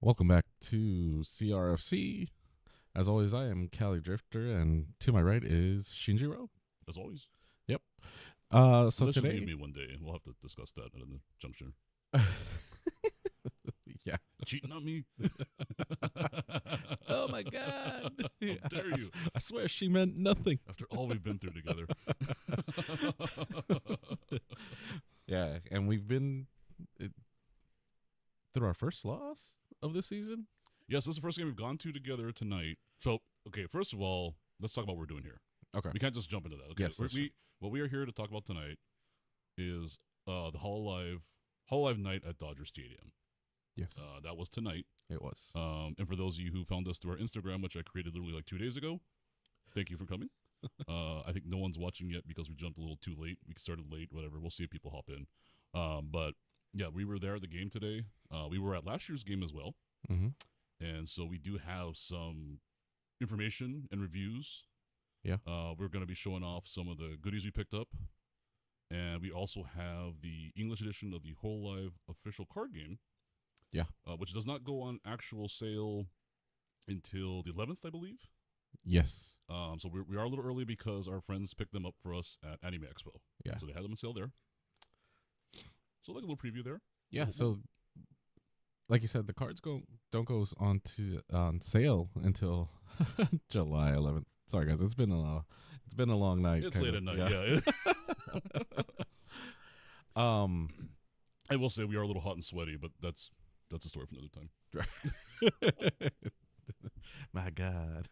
Welcome back to CRFC. As always, I am Cali Drifter, and to my right is Shinjiro. As always. Yep. So Unless you today, leave me one day, we'll have to discuss that at the juncture. yeah. Cheating on me? Oh my God! How dare you? I swear she meant nothing. After all we've been through together. Yeah, and we've been through our first loss of the season. Yes, this is the first game we've gone to together tonight. So, okay, first of all, let's talk about what we're doing here. Okay. We can't just jump into that. Okay, Yes, what we are here to talk about tonight is the Hololive Night at Dodger Stadium. Yes, That was tonight. it was. And for those of you who found us through our Instagram, which I created literally like 2 days ago, thank you for coming. I think no one's watching yet because we jumped a little too late. We started late, whatever. We'll see if people hop in. But yeah, we were there at the game today. We were at last year's game as well. Mm-hmm. And so we do have some information and reviews. Yeah. We're going to be showing off some of the goodies we picked up. And we also have the English edition of the Hololive official card game. Yeah. Which does not go on actual sale until the 11th, I believe. Yes. So we are a little early because our friends picked them up for us at Anime Expo. Yeah. So they had them on sale there. So like a little preview there. Yeah. So, like you said, the cards don't go on sale until July 11th. Sorry, guys. It's been a long night. It's late at night. Yeah. I will say we are a little hot and sweaty, but that's a story for another time. My God.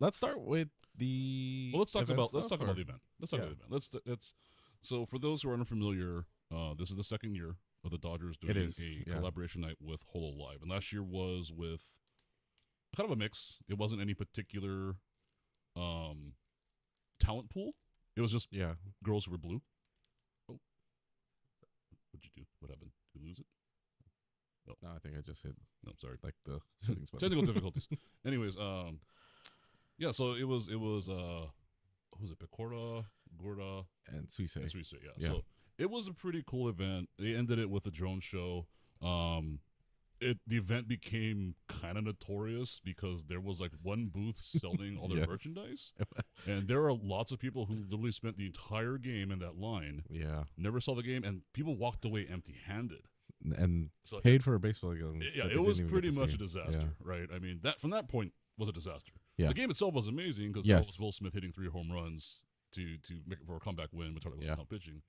Let's start with the. Well, let's talk about the event. Let's talk Yeah. about the event. Let's. So for those who are unfamiliar, this is the second year of the Dodgers doing a collaboration night with Hololive, and last year was with kind of a mix. It wasn't any particular talent pool. It was just girls who were blue. Oh, what'd you do? What happened? Did you lose it? No, I think I just hit. No, sorry. Like the settings button. Technical difficulties. Anyways, yeah. So it was what was it? Pecora, Gorda, and Suisse. Yeah. So it was a pretty cool event. They ended it with a drone show. The event became kind of notorious because there was like one booth selling all their merchandise, and there are lots of people who literally spent the entire game in that line. Yeah, never saw the game, and people walked away empty-handed and paid for a baseball game. Yeah, it was pretty much a disaster, right? I mean, that from that point was a disaster. Yeah. The game itself was amazing because that was Will Smith hitting 3 home runs to make it for a comeback win, which was not pitching.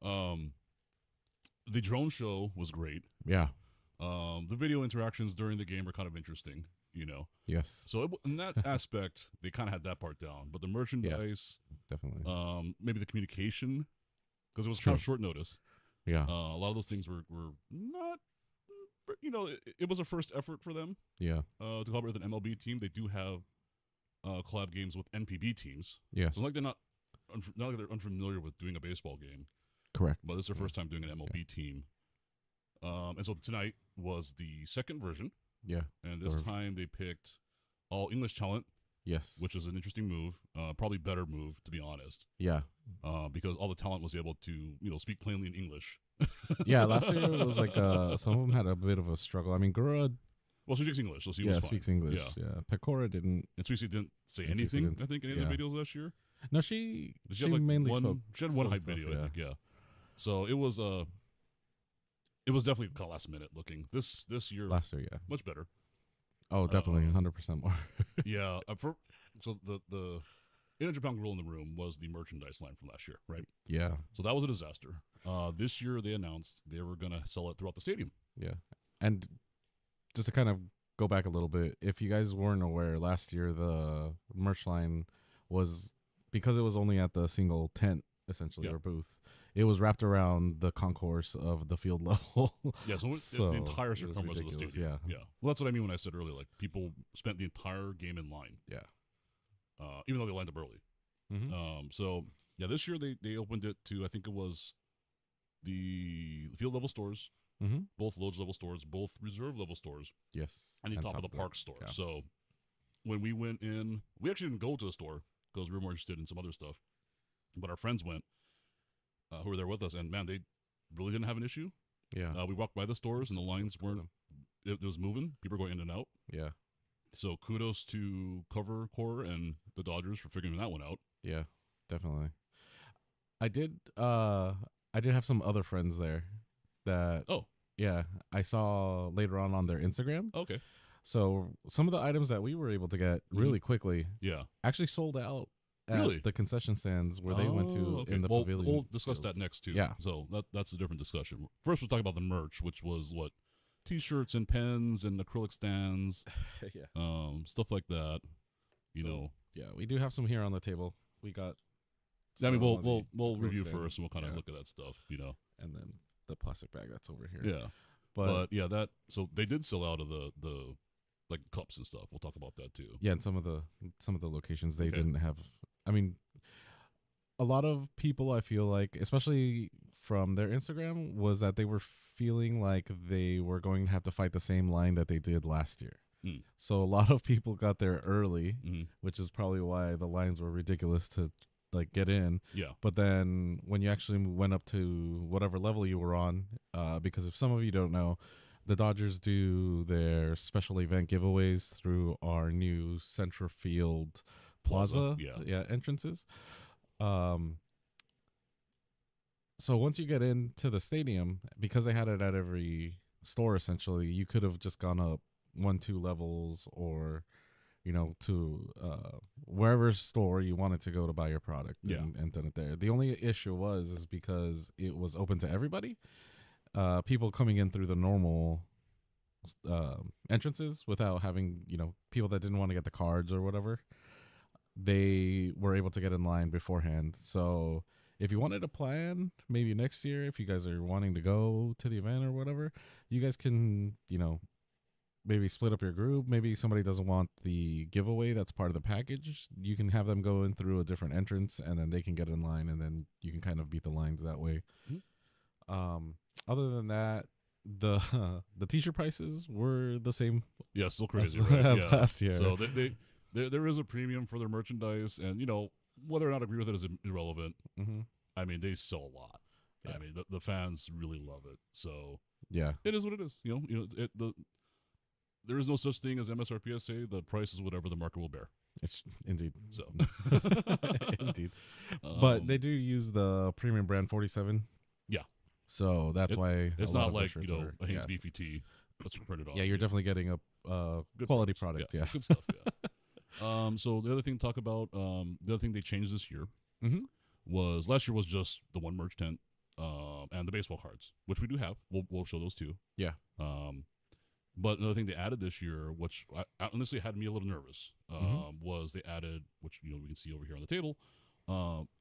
The drone show was great. Yeah. The video interactions during the game were kind of interesting, you know. Yes. So in that aspect, they kind of had that part down. But the merchandise, definitely. maybe the communication, because it was kind of short notice. Yeah. A lot of those things were not, you know, it was a first effort for them. Yeah. To collaborate with an MLB team. They do have collab games with NPB teams. Yes. So like they're not like they're unfamiliar with doing a baseball game. Correct. But this is their first time doing an MLB team. And so tonight was the second version. Yeah. And this time they picked all English talent. Yes. Which is an interesting move. Probably better move, to be honest. Yeah. Because all the talent was able to, you know, speak plainly in English. Yeah, last year it was like some of them had a bit of a struggle. I mean, Gura. Well, she speaks English, so she was fine. Speaks English. Yeah. Pecora didn't. And Suisse didn't say anything, I think, in any of the videos last year. No, she like mainly spoke. She had one hype video, I think, yeah. So it was definitely kind of last minute looking. This year, much better. Oh, definitely, 100% more. Yeah. So the Inner Japan Grill in the Room was the merchandise line from last year, right? Yeah. So that was a disaster. This year they announced they were going to sell it throughout the stadium. Yeah. And just to kind of go back a little bit, if you guys weren't aware, last year the merch line was, because it was only at the single tent, essentially, or booth, it was wrapped around the concourse of the field level. Yeah, so the entire circumference of the stadium. Yeah. Well, that's what I mean when I said earlier, like, people spent the entire game in line. Yeah. Even though they lined up early. Mm-hmm. So, yeah, this year they opened it to, I think it was the field level stores, both Loge level stores, both reserve level stores. Yes. And the top of the park store. Yeah. So, when we went in, we actually didn't go to the store because we were more interested in some other stuff. But our friends went, who were there with us, and man, they really didn't have an issue. Yeah. We walked by the stores and the lines weren't. It was moving. People were going in and out. Yeah. So kudos to Cover Core and the Dodgers for figuring that one out. Yeah, definitely. I did have some other friends there that I saw later on their Instagram. Okay. So some of the items that we were able to get really quickly actually sold out at the concession stands where they went to in the pavilion. We'll discuss that next too. Yeah. So that's a different discussion. First we'll talk about the merch, which was what? T-shirts and pens and acrylic stands. Stuff like that. You know. Yeah, we do have some here on the table. We got I mean we'll review first and we'll kind of look at that stuff, you know. And then the plastic bag that's over here. Yeah. But yeah, that so they did sell out of the like cups and stuff. We'll talk about that too. Yeah, and some of the locations they didn't have. I mean, a lot of people, I feel like, especially from their Instagram, was that they were feeling like they were going to have to fight the same line that they did last year. So a lot of people got there early, which is probably why the lines were ridiculous to like get in. Yeah. But then when you actually went up to whatever level you were on, because if some of you don't know, the Dodgers do their special event giveaways through our new Central Field Plaza entrances. So once you get into the stadium, because they had it at every store, essentially, you could have just gone up 1-2 levels or, you know, to wherever store you wanted to go to buy your product and done it there. The only issue is because it was open to everybody. People coming in through the normal entrances without having, you know, people that didn't want to get the cards or whatever, they were able to get in line beforehand. So if you wanted to plan maybe next year, if you guys are wanting to go to the event or whatever, you guys can, you know, maybe split up your group. Maybe somebody doesn't want the giveaway that's part of the package. You can have them go in through a different entrance and then they can get in line and then you can kind of beat the lines that way. Other than that, the t-shirt prices were the same. Yeah, still crazy, as last year. So there is a premium for their merchandise, and you know whether or not I agree with it is irrelevant. I mean, they sell a lot. I mean, the fans really love it. So it is what it is. You know, there is no such thing as MSRP. The price is whatever the market will bear. It's indeed so. Indeed, but they do use the premium brand 47. Yeah. So that's why it's not like, you know, a Hanes Beefy Tea that's printed on. Yeah, you're definitely getting a good quality product. Yeah. Good stuff. Yeah. So the other thing to talk about, the other thing they changed this year was last year was just the one merch tent and the baseball cards, which we do have. We'll show those too. Yeah. But another thing they added this year, which honestly had me a little nervous, was they added, which you know we can see over here on the table,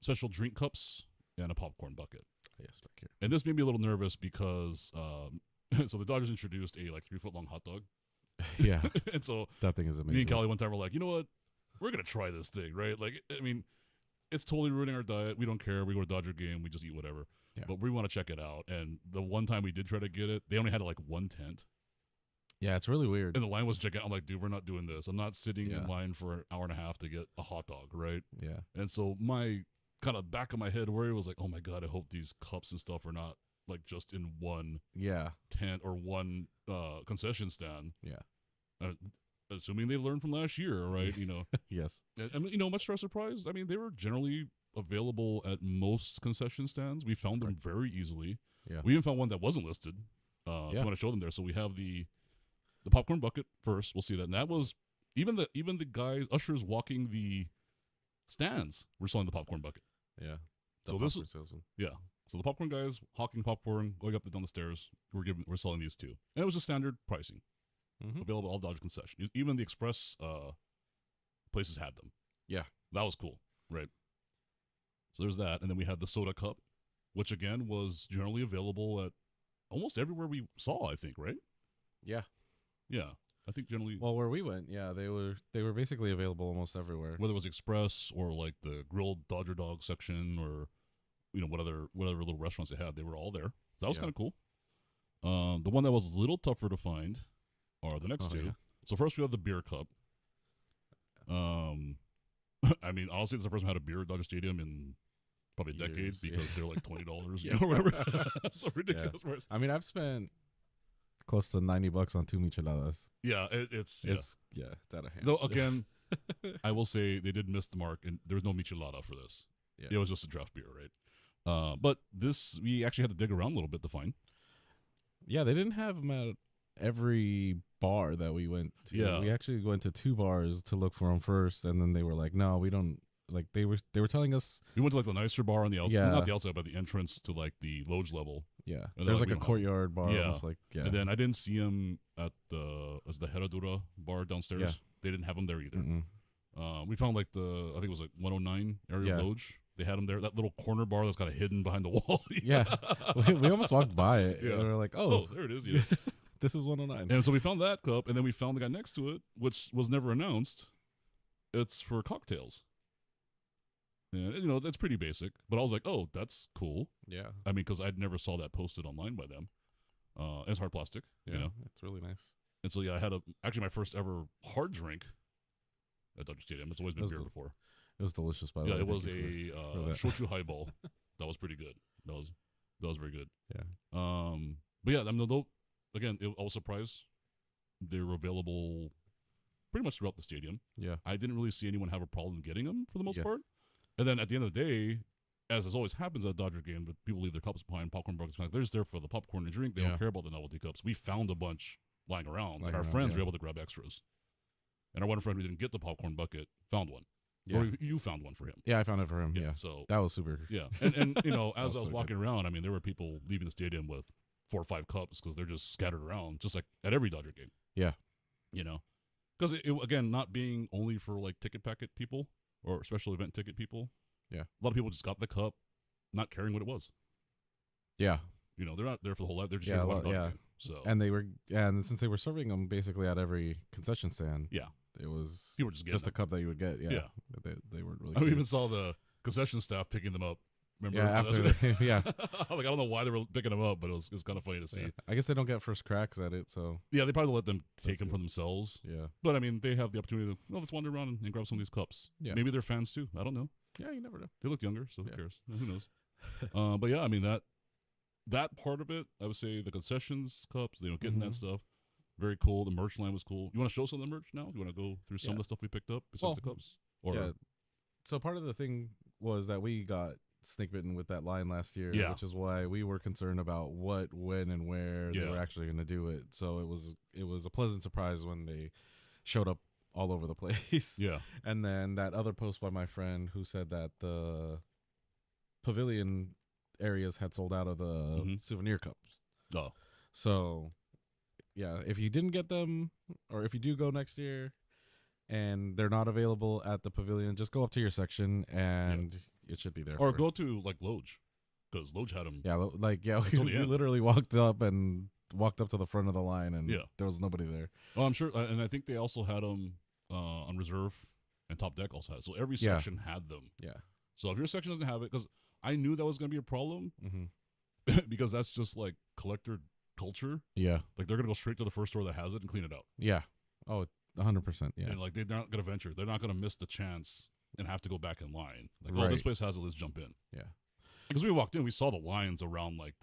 special drink cups and a popcorn bucket. Yes, back here. And this made me a little nervous because so the Dodgers introduced a like 3-foot-long hot dog. Yeah. And so that thing is amazing. Me and Callie one time were like, you know what? We're gonna try this thing, right? Like, I mean, it's totally ruining our diet. We don't care. We go to Dodger game, we just eat whatever. Yeah. But we want to check it out. And the one time we did try to get it, they only had like one tent. Yeah, it's really weird. And the line was gigantic. I'm like, dude, we're not doing this. I'm not sitting in line for an hour and a half to get a hot dog, right? Yeah. And so my kind of back of my head worry was like, oh my God, I hope these cups and stuff are not like just in one tent or one concession stand. Yeah. Assuming they learned from last year, right? You know. Yes. And you know, much to our surprise, I mean, they were generally available at most concession stands. We found them very easily. Yeah. We even found one that wasn't listed. If you want to show them there. So we have the popcorn bucket first. We'll see that. And that was even the guys, ushers walking the stands were selling the popcorn bucket. Yeah. So this is So the popcorn guys hawking popcorn, going up and down the stairs. We're selling these too, and it was just standard pricing, available at all Dodger concessions. Even the express places had them. Yeah, that was cool, right? So there's that, and then we had the soda cup, which again was generally available at almost everywhere we saw. I think, right? Yeah. I think generally. Well, where we went, they were basically available almost everywhere. Whether it was express or like the grilled Dodger dog section or, you know, whatever little restaurants they had, they were all there. So that was kind of cool. The one that was a little tougher to find are the next two. Yeah. So first we have the beer cup. I mean, honestly, it's the first time I had a beer at Dodger Stadium in probably a decade Years, because yeah. they're like $20, Yeah. you know, whatever. So ridiculous. Yeah. I mean, I've spent close to $90 on 2 micheladas. Yeah, it's it's out of hand. Though again, I will say they did miss the mark, and there was no michelada for this. Yeah. It was just a draft beer, right? But this we actually had to dig around a little bit to find. Yeah, they didn't have them at every bar that we went to. Yeah. We actually went to 2 bars to look for them first, and then they were like, "No, we don't." Like they were telling us. We went to like the nicer bar on the outside, Yeah. not the outside, but the entrance to like the Loge level. Yeah, And there's like, like we a don't have courtyard bar. Yeah. Almost like And then I didn't see him at the Herradura bar downstairs. Yeah. They didn't have him there either. Mm-mm. We found like I think it was like 109 area Yeah. of Loge. They had him there. That little corner bar that's kind of hidden behind the wall. Yeah, we almost walked by it. Yeah. And we were like, Oh, there it is. Yeah. this is 109. And so we found that cup, and then we found the guy next to it, which was never announced. It's for cocktails. And, you know, it's pretty basic. But I was like, oh, that's cool. Yeah, I mean, because I never saw that posted online by them. It's hard plastic, yeah, you know. it's really nice. And so, yeah, I had actually my first ever hard drink at Dodger Stadium. It's always been It was beer the- before. It was delicious, by the Yeah, way. it was Thank you a that. shochu highball. That was pretty good. That was very good. Yeah. But yeah, I mean, though, again, I was surprised they were available pretty much throughout the stadium. Yeah. I didn't really see anyone have a problem getting them for the most Yeah. part. And then at the end of the day, as always happens at a Dodger game, but people leave their cups behind, popcorn buckets. They're just there for the popcorn and drink. They Yeah. don't care about the novelty cups. We found a bunch lying around, Lying and our around, friends yeah. were able to grab extras. And our one friend who didn't get the popcorn bucket found one. Yeah. Or you found one for him. Yeah, I found it for him. Yeah. So That was super. yeah, and you know, as I was so walking around, I mean, there were people leaving the stadium with 4 or 5 cups because they're just scattered around, just like at every Dodger game. Yeah. You know, because again, not being only for like ticket packet people or special event ticket people. Yeah. A lot of people just got the cup, not caring what it was. Yeah. You know, they're not there for the whole life. They're just Yeah, here to watch well, a Dodger yeah. game. So And since they were serving them basically at every concession stand. yeah, It was you were just getting just the cup that you would get. Yeah. Yeah. They weren't really. I cute. even saw the concession staff picking them up. Remember? Yeah, That's after what- yeah. like I don't know why they were picking them up, but it was kind of funny to see. Yeah. I guess they don't get first cracks at it, so Yeah, they probably let them take That's them good. for themselves. yeah. But I mean, they have the opportunity to let's wander around and grab some of these cups. Yeah. Maybe they're fans too. I don't know. Yeah, you never know. They look younger, so who Yeah. cares? Who knows? But yeah, I mean that part of it, I would say the concessions cups, getting that Mhm. stuff, very cool. The merch line was cool. You want to show some of the merch now? You want to go through some of Yeah. the stuff we picked up besides the Well, cups? Or Yeah. So part of the thing was that we got snake bitten with that line last year, Yeah. which is why we were concerned about what, when, and where they Yeah. were actually going to do it. So it was a pleasant surprise when they showed up all over the place. yeah, And then that other post by my friend who said that the pavilion areas had sold out of the Mhm. souvenir cups. oh So, yeah, if you didn't get them, or if you do go next year and they're not available at the pavilion, just go up to your section and it should be there. or for- go to like Loge, because Loge had them. Yeah, Until the we end. literally walked up to the front of the line and Yeah. there was nobody there. Oh, I'm sure, and I think they also had them on reserve, and Top Deck also had. So every Yeah. section had them. Yeah. So if your section doesn't have it, because I knew that was going to be a problem, Mm-hmm. because that's just like collector culture. Yeah. Like they're gonna go straight to the first store that has it and clean it out. Yeah. Oh, 100%. Yeah. And like they're not gonna venture. They're not gonna miss the chance and have to go back in line. Like, oh, Right. this place has it. Let's jump in. Yeah. Because we walked in, we saw the lines around like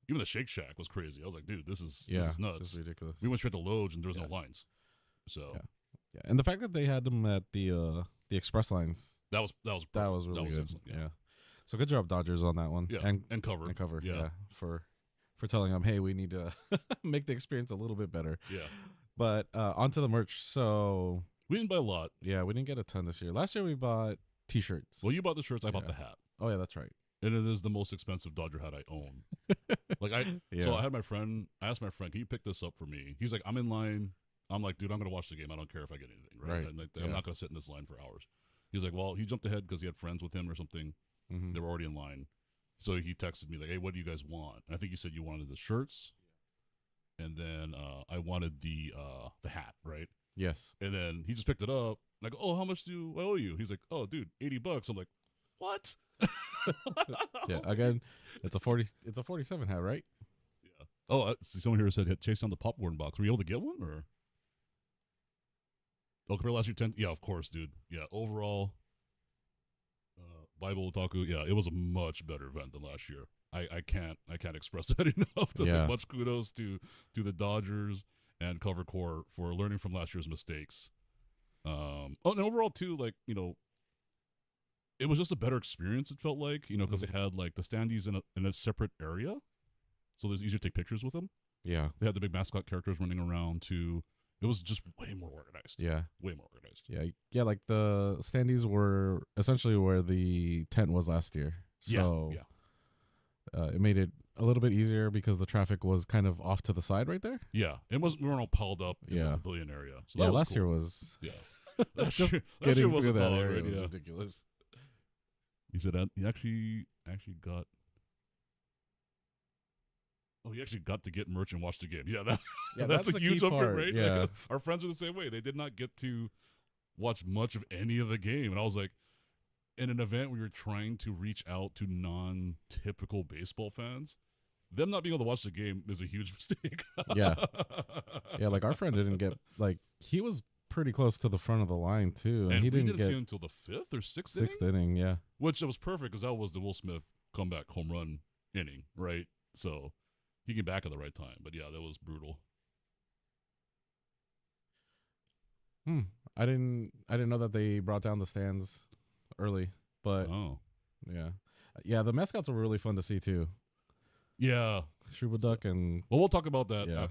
even the Shake Shack was crazy. I was like, dude, this is nuts. It's ridiculous. We went straight to Loge and there was no Yeah. lines. So Yeah. Yeah. And the fact that they had them at the express lines, that was that was really was good. excellent, Yeah. yeah. So good job, Dodgers, on that one. Yeah, and cover. And cover. Yeah. Yeah. For telling them, hey, we need to make the experience a little bit better. Yeah, But onto the merch. So we didn't buy a lot. yeah, we didn't get a ton this year. Last year we bought T-shirts. Well, you bought the shirts. I bought Yeah. the hat, Oh yeah, that's right. and it is the most expensive Dodger hat I own. Like Yeah. So I had I asked my friend, can you pick this up for me? He's like, I'm in line. I'm like, dude, I'm going to watch the game. I don't care if I get anything, right? Right. I'm, like, Yeah. I'm not going to sit in this line for hours. He's like, well, he jumped ahead because he had friends with him or something. Mhm. They were already in line. So he texted me like, hey, what do you guys want? And I think you said you wanted the shirts. And then I wanted the hat, right? Yes. And then he just picked it up. And I go, oh, how much do I owe you? He's like, oh, dude, $80. I'm like, what? Yeah. Again, it's a 47 hat, right? Yeah. Oh, someone here said chase down the popcorn box. Were you able to get one or? Oh, compared to last year, 10. Yeah, of course, dude. Yeah, overall. Bible Otaku, yeah, it was a much better event than last year. I can't express that enough. Much kudos to the Dodgers and Cover Core for learning from last year's mistakes. And overall too, like, it was just a better experience. It felt like, because they had like the standees in a separate area, so it was easier to take pictures with them. Yeah, they had the big mascot characters running around too. It was just way more organized. Yeah, way more organized. Yeah. Like the standees were essentially where the tent was last year. So yeah. It made it a little bit easier because the traffic was kind of off to the side right there. Yeah, we weren't all piled up in the pavilion area. So yeah, that was last cool. year was last year was a that dog, area right? was Yeah. ridiculous. He said that he actually got. Oh, he actually got to get merch and watch the game. Yeah, that's a huge upgrade, right? Yeah. Like, our friends were the same way. They did not get to watch much of any of the game, and I was like, in an event where you're trying to reach out to non-typical baseball fans, them not being able to watch the game is a huge mistake. Yeah, like our friend didn't get, like, he was pretty close to the front of the line too, and he didn't get see him until the fifth or sixth inning. Yeah, which was perfect because that was the Will Smith comeback home run inning, right? So he came back at the right time, but yeah, that was brutal. I didn't know that they brought down the stands early, but yeah, the mascots were really fun to see too. Yeah, Shuba Duck and we'll talk about that. Yeah.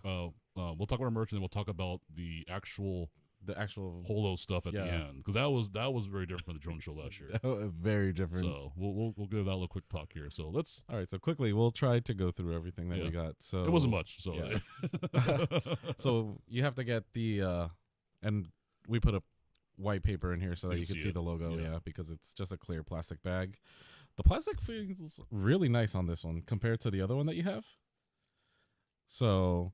We'll talk about our merch and then we'll talk about the actual Holo stuff at the end, because that was very different from the drone show last year. Very different. So we'll give that a little quick talk here. So let's. All right, so quickly we'll try to go through everything that we got. So it wasn't much. So so you have to get the and we put a white paper in here so that you can see the logo. Yeah, because it's just a clear plastic bag. The plastic feels really nice on this one compared to the other one that you have. So,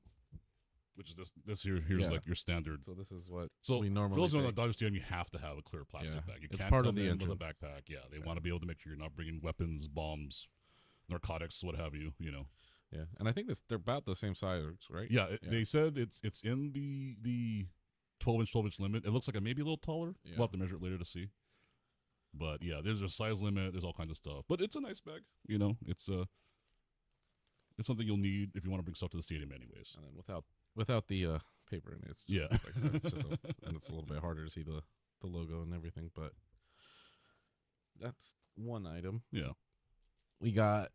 which is this here's like your standard. So this is what we normally. For those on the Dodgers Stadium, you have to have a clear plastic bag. You it's can't part come of the in with a entrance. backpack. Yeah, they want to be able to make sure you're not bringing weapons, bombs, narcotics, what have you. Yeah, and I think they're about the same size, right? Yeah, they said it's in the 12-inch limit. It looks like it may be a little taller. Yeah. We'll have to measure it later to see. But yeah, there's a size limit. There's all kinds of stuff. But it's a nice bag. It's something you'll need if you want to bring stuff to the stadium, anyways. And then without the paper in it, it's just, like I said, it's just and it's a little bit harder to see the logo and everything. But that's one item. Yeah, we got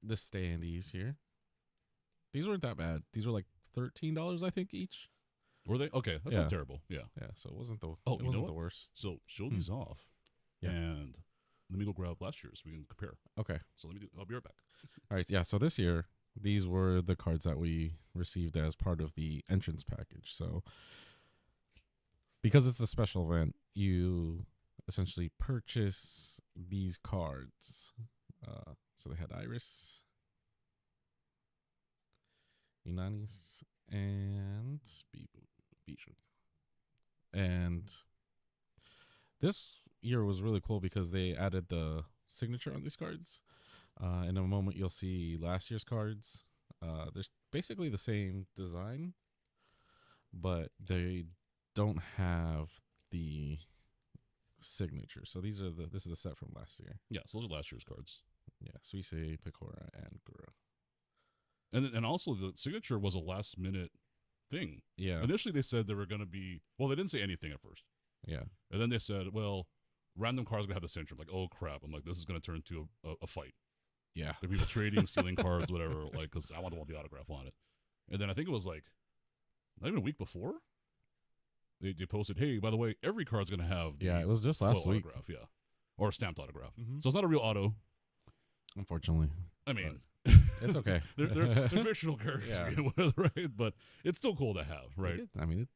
the standees here. These weren't that bad. These were like $13, I think, each. Were they? Okay, that's not terrible. Yeah. So it wasn't the the worst. So show these off, and let me go grab last year's so we can compare. Okay. So I'll be right back. All right. Yeah. So this year, these were the cards that we received as part of the entrance package. So because it's a special event, you essentially purchase these cards. So they had Iris, Inanis, and Bijou. And this year was really cool because they added the signature on these cards. In a moment, you'll see last year's cards. There's basically the same design, but don't have the signature. So this is the set from last year. Yeah, so those are last year's cards. Yeah, Suisei, Pecora, and Gura. And also the signature was a last minute thing. Yeah. Initially they said they were going to be, well, they didn't say anything at first. Yeah. And then they said, well, random cards are going to have the signature. I'm like, oh crap. I'm like, this is going to turn into a fight. Yeah. Like people trading, stealing cards, whatever, like, because I want the autograph on it. And then I think it was like, not even a week before, they posted, hey, by the way, every card's going to have it was just last week. Autograph, yeah. Or a stamped autograph. Mm-hmm. So it's not a real auto. Unfortunately. I mean, it's okay. they're fictional characters, right? But it's still cool to have, right? I mean,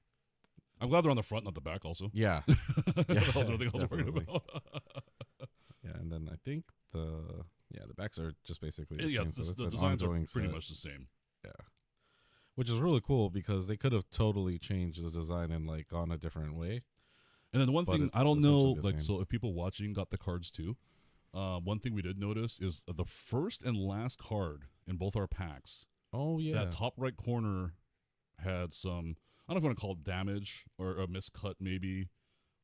I'm glad they're on the front, not the back. Also, yeah. That was everything I was worried about. Yeah, and then I think the backs are just basically the same. So the designs are pretty much the same. Yeah, which is really cool because they could have totally changed the design and like gone a different way. And then the one thing I don't know, like, so if people watching got the cards too. One thing we did notice is the first and last card in both our packs. Oh, yeah. That top right corner had some, I don't know if you want to call it damage or a miscut maybe,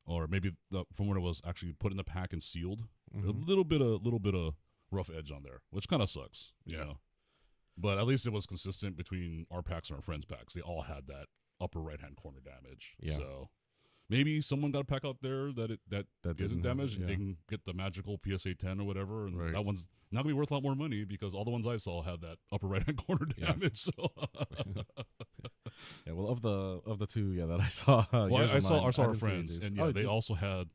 or maybe from when it was actually put in the pack and sealed, A little bit of rough edge on there, which kind of sucks, you know. But at least it was consistent between our packs and our friends' packs. They all had that upper right-hand corner damage. Yeah. So maybe someone got a pack out there that isn't damaged, and they can get the magical PSA 10 or whatever, and that one's not gonna be worth a lot more money because all the ones I saw had that upper right-hand corner damage. So yeah, well, of the two, that I saw, I saw our friends, and they also had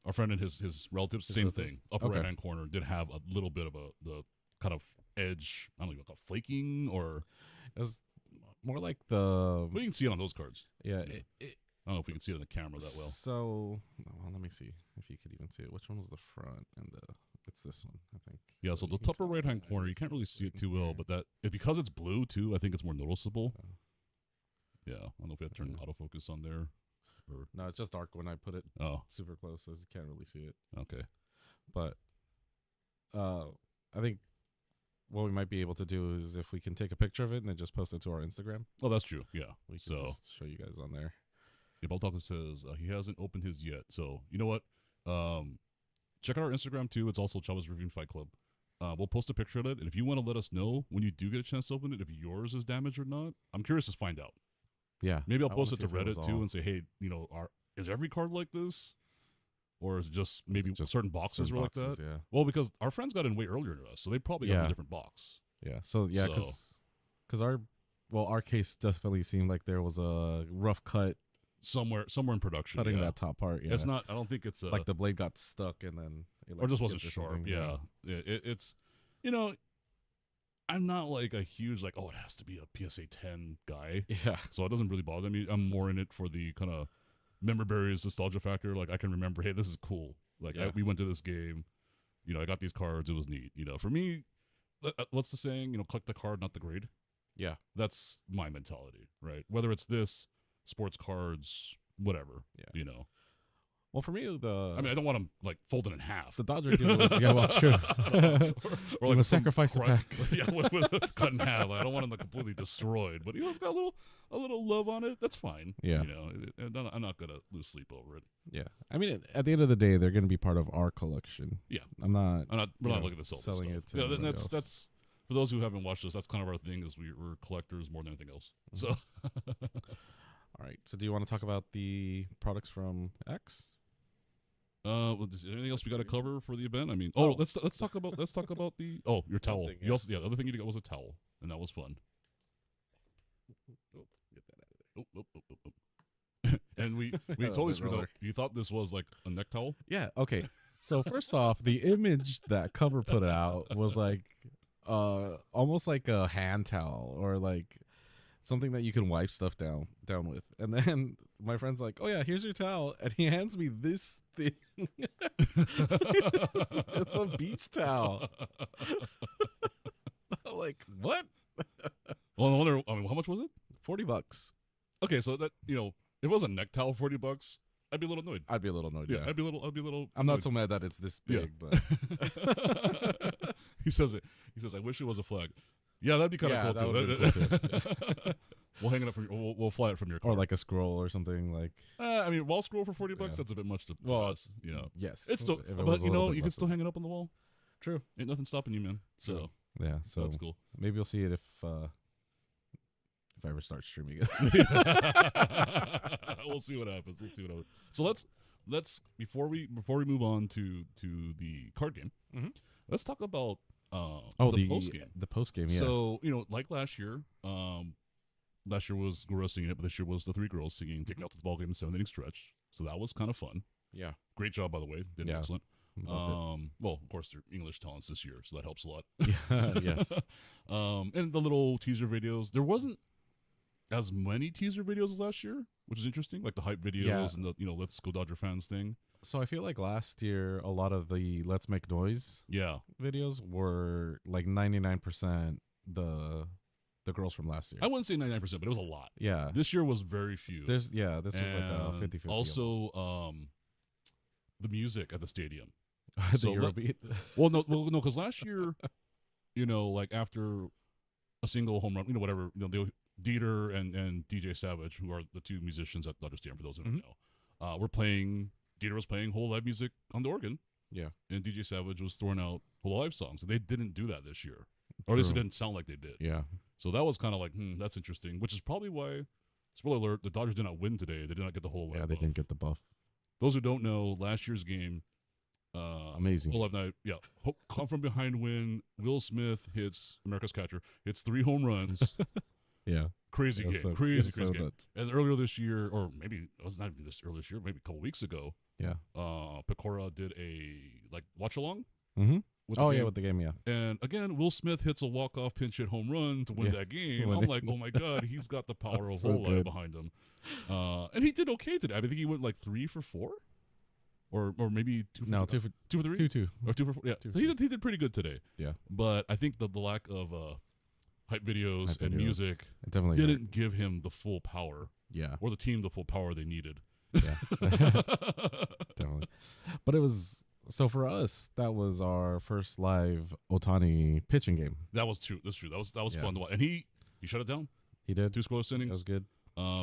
our friend and his relatives, same thing, upper right-hand corner did have a little bit of the kind of edge. I don't know, like a flaking, or it was more like the. We can see it on those cards. Yeah. I don't know if we can see it on the camera that well. So, let me see if you could even see it. Which one was the front and it's this one, I think. Yeah, so the upper right-hand corner, you can't really see it too well, but because it's blue too, I think it's more noticeable. Yeah, I don't know if we have to turn autofocus on there. Or no, it's just dark when I put it super close, so you can't really see it. Okay. But I think what we might be able to do is if we can take a picture of it and then just post it to our Instagram. Oh, that's true. Yeah. We can just show you guys on there. Yeah, Baltalka says he hasn't opened his yet. So, you know what? Check out our Instagram, too. It's also Chavez Reviewing Fight Club. We'll post a picture of it. And if you want to let us know when you do get a chance to open it, if yours is damaged or not, I'm curious to find out. Yeah. Maybe I'll post it to Reddit, too, and say, hey, is every card like this? Or is it just maybe certain boxes are like that? Yeah. Well, because our friends got in way earlier than us, so they probably got a different box. Yeah. So, because our case definitely seemed like there was a rough cut. Somewhere in production, cutting that top part. Yeah, it's not. I don't think it's like the blade got stuck and then or just wasn't sharp. Yeah, it's I'm not like a huge it has to be a PSA 10 guy. Yeah, so it doesn't really bother me. I'm more in it for the kind of memorabilia nostalgia factor. Like I can remember, hey, this is cool. Like we went to this game. I got these cards. It was neat. For me, what's the saying? Collect the card, not the grade. Yeah, that's my mentality, right? Whether it's this. Sports cards, whatever. Yeah, Well, for me, I don't want them folded in half. The Dodger deal was true. or like a sacrifice pack. with cut in half. I don't want them completely destroyed, but it's got a little love on it. That's fine. Yeah, I'm not gonna lose sleep over it. Yeah, at the end of the day, they're gonna be part of our collection. Yeah, we're not looking to selling it. To that's for those who haven't watched us. That's kind of our thing. Is we're collectors more than anything else. So. All right. So, do you want to talk about the products from X? Is there anything else we got to cover for the event? Let's talk about the your towel. You also the other thing you got was a towel, and that was fun. Get that out of there. And we totally screwed up. You thought this was like a neck towel? Yeah. Okay. So first off, the image that cover put out was almost like a hand towel or something that you can wipe stuff down with. And then my friend's like, oh, yeah, here's your towel. And he hands me this thing. It's a beach towel. I'm like, what? Well, I wonder, how much was it? $40. Okay, so that, if it was a neck towel, $40, I'd be a little annoyed. I'd be a little annoyed, yeah. I'd be a little I'm not so mad that it's this big, but. He says, I wish it was a flag. Yeah, that'd be kind of cool too. Cool too. We'll hang it up we'll fly it from your car. Or like a scroll or something like. Wall scroll for $40, that's a bit much to. Yes, it's still, but you can still hang it up on the wall. True, ain't nothing stopping you, man. So yeah, so that's cool. Maybe you'll see it if I ever start streaming it. We'll see what happens. So let's before we move on to the card game, let's talk about. The post game. The post game, yeah. So like last year was Gura singing it, but this year was the three girls singing "Take Me Out to the Ball Game" in 7 inning stretch. So that was kind of fun. Yeah, great job by the way. Did excellent. Well, of course they're English talents this year, so that helps a lot. Yes. And the little teaser videos. There wasn't as many teaser videos as last year, which is interesting. Like the hype videos and the Let's Go Dodger fans thing. So I feel like last year a lot of the Let's Make Noise videos were like 99% the girls from last year. I wouldn't say 99%, but it was a lot. Yeah. This year was very few. This was like a 50-50. Also, the music at the stadium. The Eurobeat? No, because last year, after a single home run, whatever, Dieter and DJ Savage, who are the two musicians at Dodger Stadium, for those who don't know, were playing. Dieter was playing Hololive music on the organ, Yeah. And DJ Savage was throwing out Hololive songs, and they didn't do that this year, or at least it didn't sound like they did. Yeah. So that was kind of like, that's interesting. Which is probably why, spoiler alert, the Dodgers did not win today. They did not get the Hololive. Yeah, they didn't get the buff. Those who don't know, last year's game, amazing. Hololive Night, yeah, come from behind win. Will Smith hits America's catcher, hits 3 home runs. Yeah. Crazy game, so, crazy so game. nuts. And earlier this year, or maybe it was not even this earlier this year, maybe a couple weeks ago. Yeah. Pecora did a watch along. Mm-hmm. With the game, yeah. And again, Will Smith hits a walk-off pinch hit home run to win that game. I'm like, oh my God, he's got the power of Hololive behind him. And he did okay today. I think he went like 3 for 4. Or maybe 2 for 3. 2 for 3? 2. Or 2 for 4. Yeah. So he did pretty good today. Yeah. But I think the lack of hype videos and music definitely didn't give him the full power. Yeah. Or the team the full power they needed. Yeah. Definitely. But it was, so for us, that was our first live Ohtani pitching game. That was true. That's true. That was fun to watch. And he shut it down. He did. 2 scoreless innings. That was good.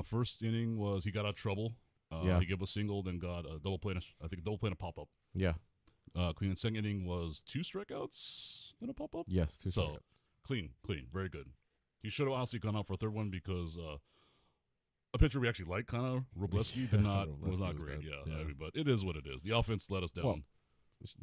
First inning was he got out of trouble. He gave a single, then got a double play. I think a double play and a pop up. Yeah. Clean. Second inning was 2 strikeouts and a pop up. Yes, 2 strikeouts. Clean, very good. He should have honestly gone out for a third one because a pitcher we actually like, kind of Robleski, was not great. Bad. Yeah. I mean, but it is what it is. The offense let us down. Well,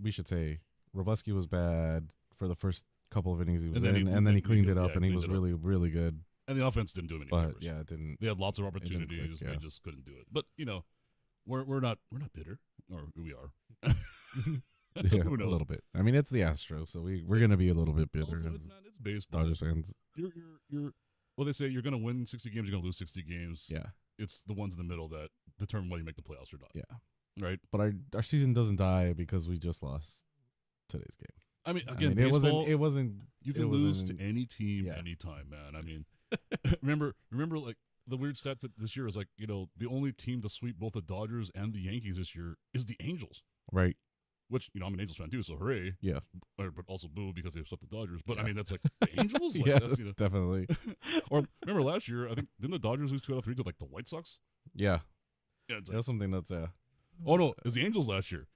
we should say Robleski was bad for the first couple of innings he was and then he cleaned it up, and he was really, really good. And the offense didn't do him any favors. Yeah, it didn't. They had lots of opportunities. Click, yeah. They just couldn't do it. But we're not bitter, or we are. Yeah, a little bit. I mean, it's the Astros, so we're gonna be a little bit bitter. Also, it's baseball. Dodgers fans. You're well, they say you're gonna win 60 games, you're gonna lose 60 games. Yeah. It's the ones in the middle that determine whether you make the playoffs or not. Yeah. Right. But our season doesn't die because we just lost today's game. I mean, again, baseball, it wasn't. You can lose to any team anytime, man. I mean, remember, like the weird stat this year is like, the only team to sweep both the Dodgers and the Yankees this year is the Angels. Right. Which, I'm an Angels fan too, so hooray. Yeah. But also boo because they swept the Dodgers. But I mean, that's like the Angels? Like, yeah, that's, definitely. Or remember last year, I think, didn't the Dodgers lose 2 out of 3 to like the White Sox? Yeah. Yeah, it's like, something that's oh no, it was the Angels last year.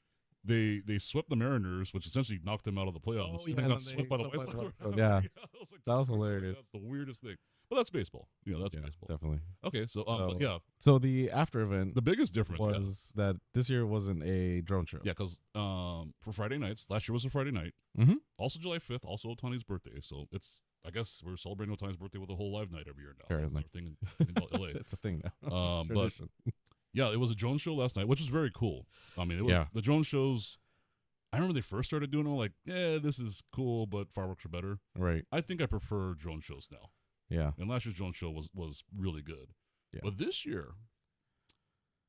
They swept the Mariners, which essentially knocked them out of the playoffs. Oh, yeah, and got swept by the White Sox. Yeah. Like, that was hilarious. That's the weirdest thing. But that's baseball. That's baseball. Definitely. Okay, so yeah. So the after event, the biggest difference was that this year wasn't a drone show. Yeah, because for Friday nights, last year was a Friday night. Mm-hmm. Also July 5th, also Ohtani's birthday. So I guess we're celebrating Ohtani's birthday with a Hololive Night every year now. Apparently. That's our thing in LA. It's a thing now. But yeah, it was a drone show last night, which was very cool. I mean, it was the drone shows. I remember they first started doing them, like, this is cool, but fireworks are better. Right. I think I prefer drone shows now. Yeah. And last year's drone show was really good. Yeah. But this year,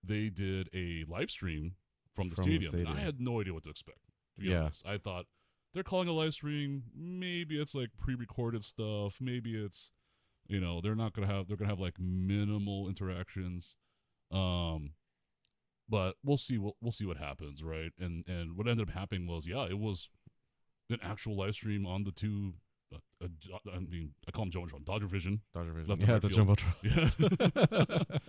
they did a live stream from the stadium. And I had no idea what to expect, to be honest. I thought they're calling a live stream. Maybe it's like pre-recorded stuff. Maybe it's, they're going to have like minimal interactions. But we'll see what happens, right? And what ended up happening was, it was an actual live stream on the 2. I call him Jumbotron. Dodger Vision. Yeah, the Jumbotron. Yeah.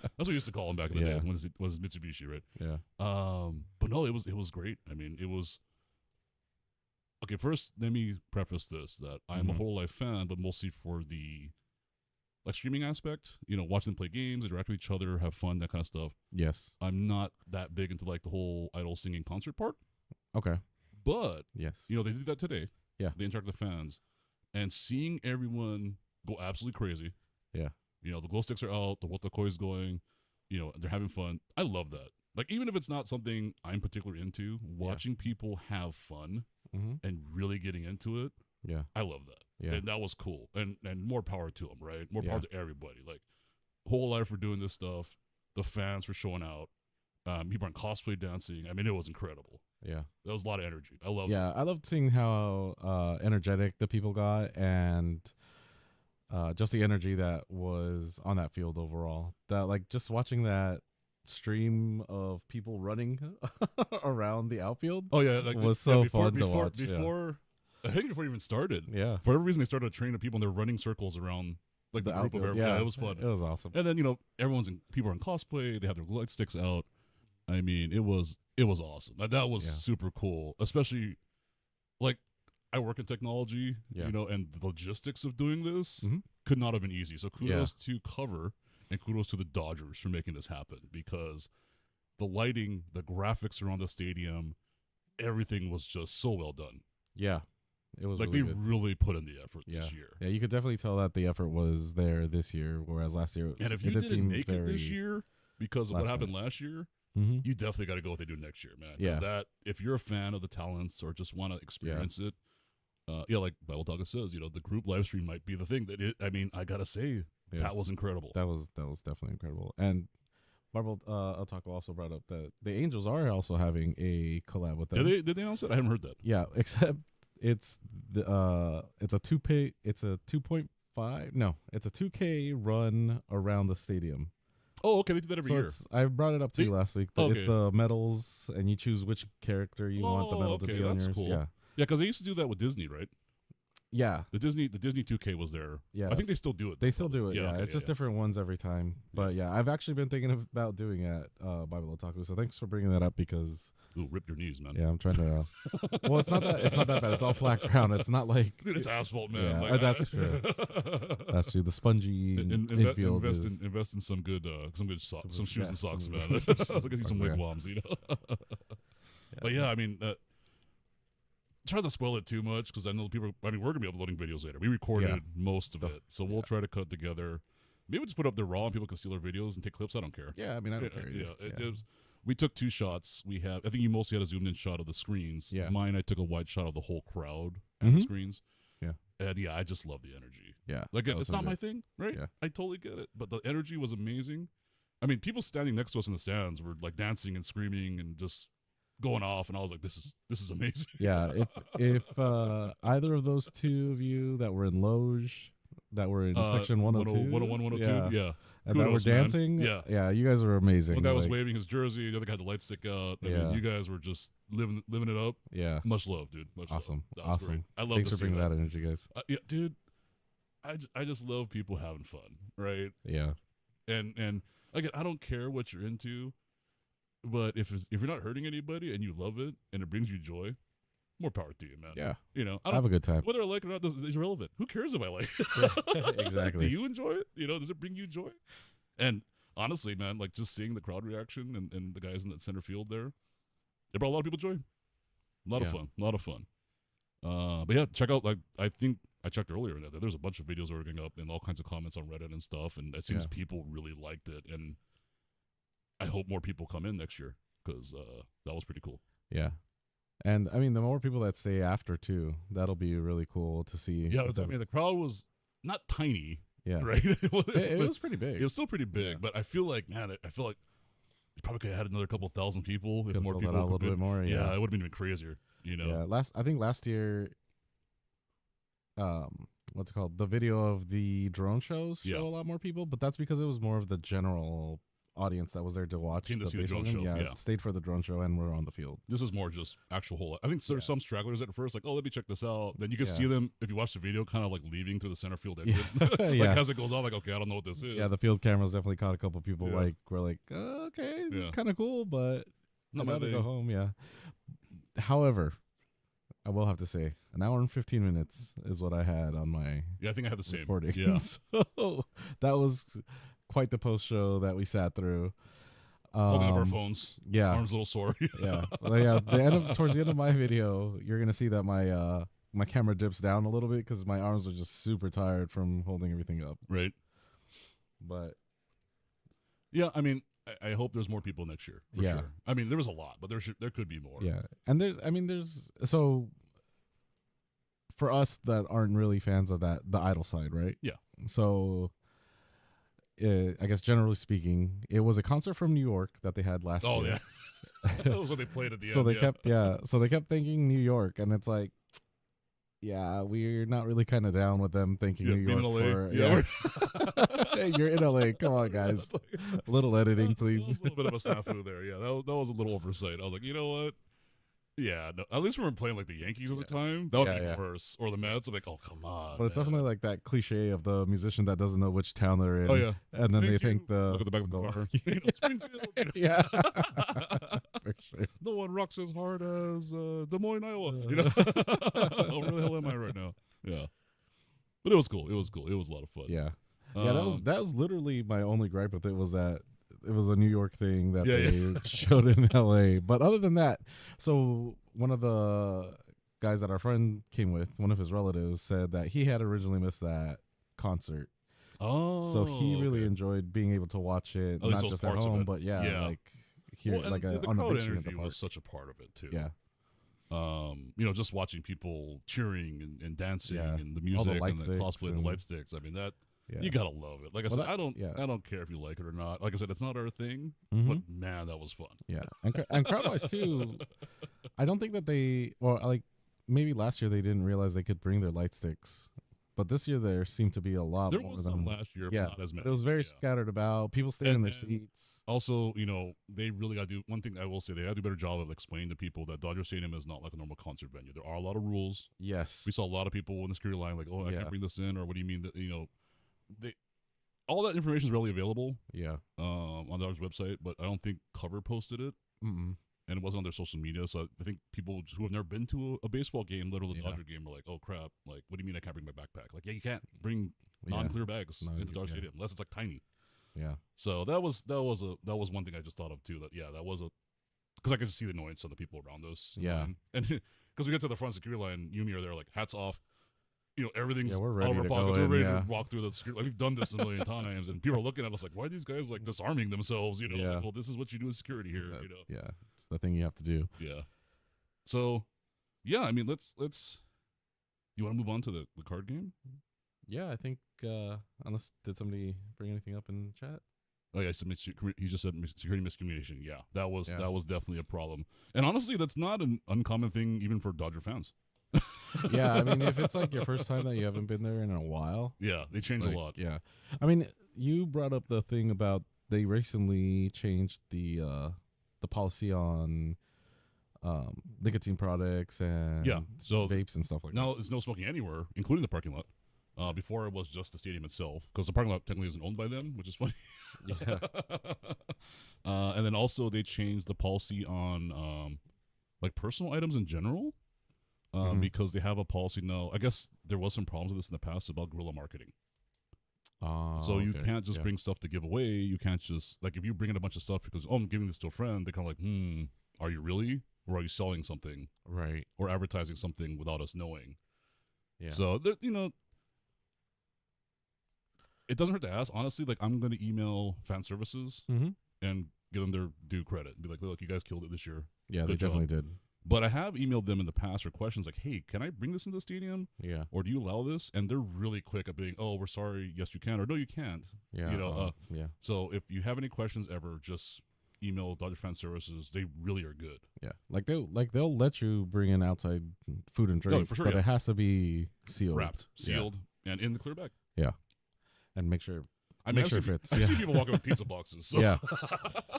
That's what we used to call him back in the day. When it was Mitsubishi, right? Yeah. But no, it was great. I mean, it was. Okay, first let me preface this that I'm a Hololive fan, but mostly for the streaming aspect. Watching them play games, interact with each other, have fun, that kind of stuff. Yes. I'm not that big into like the whole idol singing concert part. Okay. But yes, they did that today. Yeah. They interact with the fans. And seeing everyone go absolutely crazy. Yeah. The glow sticks are out, the Wotakoi is going, they're having fun. I love that. Like, even if it's not something I'm particularly into, watching people have fun and really getting into it, I love that. Yeah. And that was cool. And more power to them, right? More power to everybody. Like, Hololive for doing this stuff, the fans for showing out, people on cosplay dancing. I mean, it was incredible. Yeah. That was a lot of energy. I love it. Yeah, I loved seeing how energetic the people got and just the energy that was on that field overall. That, like, just watching that stream of people running around the outfield was so fun to watch. I think before it even started. Yeah. For whatever reason, they started a train of people and they're running circles around like the group of everybody. Yeah, it was fun. It was awesome. And then, people are in cosplay, they have their light sticks out. I mean, it was awesome. That was super cool, especially like I work in technology, you know, and the logistics of doing this could not have been easy. So kudos to Cover and kudos to the Dodgers for making this happen, because the lighting, the graphics around the stadium, everything was just so well done. Yeah. It was like really they good. really put in the effort this year. Yeah, you could definitely tell that the effort was there this year, whereas last year and if you didn't make it this year because of what happened last year, you definitely got to go what they do next year, man. Because that, if you're a fan of the talents or just want to experience it, like Bible Talk says, you know, the group live stream might be the thing that I mean, I gotta say that was incredible. That was definitely incredible. And Bible Otaku also brought up that the Angels are also having a collab with them. Did they announce it? I haven't heard that. Yeah, except it's a 2K run around the stadium. Oh, okay, they do that every year. I brought it up to you last week. It's the medals, and you choose which character you want the medal to be on yours. Cool. Yeah, because they used to do that with Disney, right? Yeah, the Disney 2K was there. Yeah, I think they still do it. They still do it. Yeah, okay, it's just different ones every time. But yeah, I've actually been thinking about doing it at Bible Otaku. So thanks for bringing that up, because rip your knees, man. Yeah, I'm trying to. Well, it's not that bad. It's all flat ground. It's not like dude, it's asphalt, man. Yeah, like, that's true. That's true. The spongy infield invest in some good some shoes and socks, man. Look at some wigwams, you know. But yeah, I mean. Try to spoil it too much, because I know we're going to be uploading videos later. We recorded most of it, so we'll try to cut it together. Maybe we'll just put up there raw and people can steal our videos and take clips. I don't care. Yeah, I mean, I don't care. We took 2 shots. I think you mostly had a zoomed in shot of the screens. Yeah. Mine, I took a wide shot of the whole crowd and the screens. Yeah. And I just love the energy. Yeah. Like, it's not my thing, right? Yeah. I totally get it. But the energy was amazing. I mean, people standing next to us in the stands were like dancing and screaming and just going off, and I was like, this is amazing. Yeah, if either of those two of you that were in Loge, that were in section 102, 101, 102, yeah. And that were dancing, yeah, you guys were amazing. One guy was waving his jersey, the other guy had the light stick out. I mean, you guys were just living it up. Yeah, much love, dude. Much awesome, love. That was great. I love. Thanks for bringing that energy, guys. Yeah, dude. I just love people having fun, right? Yeah, and again, I don't care what you're into. But if you're not hurting anybody and you love it and it brings you joy, more power to you, man. Yeah. You know, I have a good time. Whether I like it or not is irrelevant. Who cares if I like it? Exactly. Do you enjoy it? You know, does it bring you joy? And honestly, man, like just seeing the crowd reaction and the guys in that center field there, it brought a lot of people joy. A lot of fun. But yeah, check out, like, I think I checked earlier that there's a bunch of videos that were going up and all kinds of comments on Reddit and stuff. And it seems people really liked it. And I hope more people come in next year, because that was pretty cool. Yeah. And, I mean, the more people that stay after, too, that'll be really cool to see. Yeah, I mean, the crowd was not tiny, right? it was pretty big. It was still pretty big, but I feel like, man, you probably could have had another couple thousand people if more people. A little bit more, yeah. It would have been even crazier, you know? Yeah, I think last year, what's it called? The video of the drone shows show a lot more people, but that's because it was more of the general audience that was there to watch. Came to see the drone show. Yeah, stayed for the drone show and we're on the field. This is more just actual whole. I think there's some stragglers at first, like, oh, let me check this out. Then you can see them if you watch the video, kind of like leaving through the center field exit. Like as it goes on, like, okay, I don't know what this is. Yeah, the field cameras definitely caught a couple people. Like, we're like, okay, this is kind of cool, but I'd rather go home. Yeah. However, I will have to say, an hour and 15 minutes is what I had on my. Yeah, I think I had the same. Recording. Yeah. So that was quite the post show that we sat through. Holding up our phones. Yeah. Arms a little sore. Yeah. Well, yeah. Towards the end of my video, you're gonna see that my camera dips down a little bit because my arms are just super tired from holding everything up. Right. But yeah, I mean, I hope there's more people next year. For sure. I mean, there was a lot, but there could be more. Yeah. And there's so for us that aren't really fans of the idol side, right? Yeah. So I guess generally speaking, it was a concert from New York that they had last year. Oh yeah, that was what they played at the end. So they kept thinking New York, and it's like, yeah, we're not really kind of down with them thinking New York. You're in LA. Come on, guys. A little editing, please. There was a little bit of a snafu there. Yeah, that was a little oversight. I was like, you know what? Yeah, no, at least we were playing like the Yankees at the time. That would be worse. Or the Mets. I'm like, oh, come on. But it's definitely like that cliche of the musician that doesn't know which town they're in. Oh, yeah. And then they think look at the back of the car. Springfield. Yeah. For sure. No one rocks as hard as Des Moines, Iowa. You know? Oh, where the hell am I right now? Yeah. But it was cool. It was cool. It was a lot of fun. Yeah. Yeah, that was literally my only gripe with it was that it was a New York thing that they showed in LA. But other than that, so one of the guys that our friend came with, one of his relatives, said that he had originally missed that concert. Oh. So he really enjoyed being able to watch it, not just at home, but like here, like on the big screen at the park. Was such a part of it too. Yeah. You know, just watching people cheering and dancing and the music and the cosplay and the light sticks. I mean, that you gotta love it. Like I said, I don't care if you like it or not. Like I said, it's not our thing, but man, that was fun. Yeah, and crowd-wise too, I don't think that like maybe last year they didn't realize they could bring their light sticks. But this year there seemed to be a lot more. There was some last year, but not as many. It was very scattered about. People stayed in their seats. Also, you know, they really got to do one thing. I will say they got to do a better job of explaining to people that Dodger Stadium is not like a normal concert venue. There are a lot of rules. Yes, we saw a lot of people in the security line like, "Oh, I can't bring this in," or "What do you mean that?" You know, all that information is readily available. Yeah, on the Dodgers website, but I don't think Cover posted it. And it wasn't on their social media, so I think people who have never been to a baseball game, literally Dodger game, are like, "Oh crap! Like, what do you mean I can't bring my backpack? Like, yeah, you can't bring non-clear bags into Dodger Stadium unless it's like tiny." Yeah. So that was one thing I just thought of too. That was because I could just see the annoyance of the people around us. Yeah. And because we get to the front security line, you and me are there like hats off. You know, everything's we're ready out of our to pockets. go We're ready in, to walk through the security. Like, we've done this a million times, and people are looking at us like, "Why are these guys like disarming themselves?" You know, it's like, well, this is what you do in security here. You know, yeah, it's the thing you have to do. Yeah. So, yeah, I mean, let's. You want to move on to the card game? Yeah, I think. Unless did somebody bring anything up in chat? Oh yeah, he just said security miscommunication. Yeah, that was definitely a problem. And honestly, that's not an uncommon thing even for Dodger fans. Yeah, I mean, if it's like your first time that you haven't been there in a while. Yeah, they changed a lot. Yeah. I mean, you brought up the thing about they recently changed the policy on nicotine products and so vapes and stuff like that. Now there's no smoking anywhere, including the parking lot. Before it was just the stadium itself, because the parking lot technically isn't owned by them, which is funny. Yeah. And then also they changed the policy on like personal items in general. Because they have a policy now. I guess there was some problems with this in the past about guerrilla marketing. So you can't just bring stuff to give away. You can't just, like, if you bring in a bunch of stuff because, I'm giving this to a friend, they're kind of like, are you really? Or are you selling something? Right. Or advertising something without us knowing? Yeah. So, you know, it doesn't hurt to ask. Honestly, like, I'm going to email fan services and give them their due credit. Be like, look, you guys killed it this year. Yeah, they definitely did. But I have emailed them in the past for questions like, hey, can I bring this into the stadium? Yeah. Or do you allow this? And they're really quick at being, oh, we're sorry, yes, you can, or no, you can't. Yeah. You know, yeah. So if you have any questions ever, just email Dodger Fan Services. They really are good. Yeah. They'll let you bring in outside food and drink, for sure, but it has to be sealed. Wrapped, sealed, and in the clear bag. Yeah. And make sure it fits. I've seen people walking with pizza boxes. So. Yeah.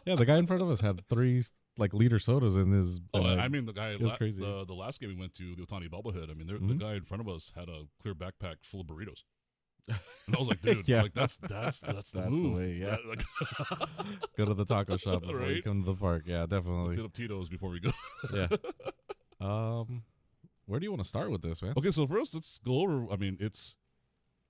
Yeah, the guy in front of us had 3 liter sodas in his bag. I mean, the guy crazy. The last game we went to, the Otani bobblehead, I mean, the guy in front of us had a clear backpack full of burritos. And I was like, dude, like that's the move. The way, yeah. Go to the taco shop before you come to the park. Yeah, definitely. Let's hit up Tito's before we go. Yeah. Where do you want to start with this, man? Okay, so first let's go over. I mean,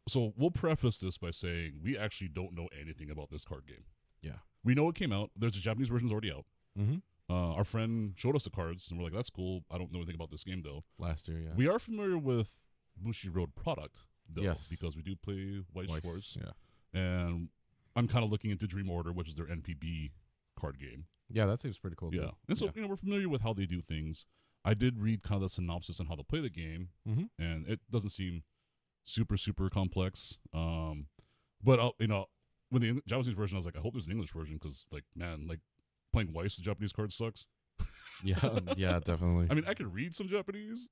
so we'll preface this by saying we actually don't know anything about this card game. Yeah. We know it came out. There's a Japanese version's already out. Mm-hmm. Our friend showed us the cards, and we're like, that's cool. I don't know anything about this game, though. Last year, yeah. We are familiar with Bushi Road product, though, yes, because we do play Weiss Schwarz. Yeah. And I'm kind of looking into Dream Order, which is their NPB card game. Yeah, that seems pretty cool. Yeah. Too. And so, we're familiar with how they do things. I did read kind of the synopsis on how to play the game, and it doesn't seem super, super complex. But, with the Japanese version, I was like, I hope there's an English version because, playing Weiss, the Japanese card sucks. Yeah, definitely. I mean, I could read some Japanese.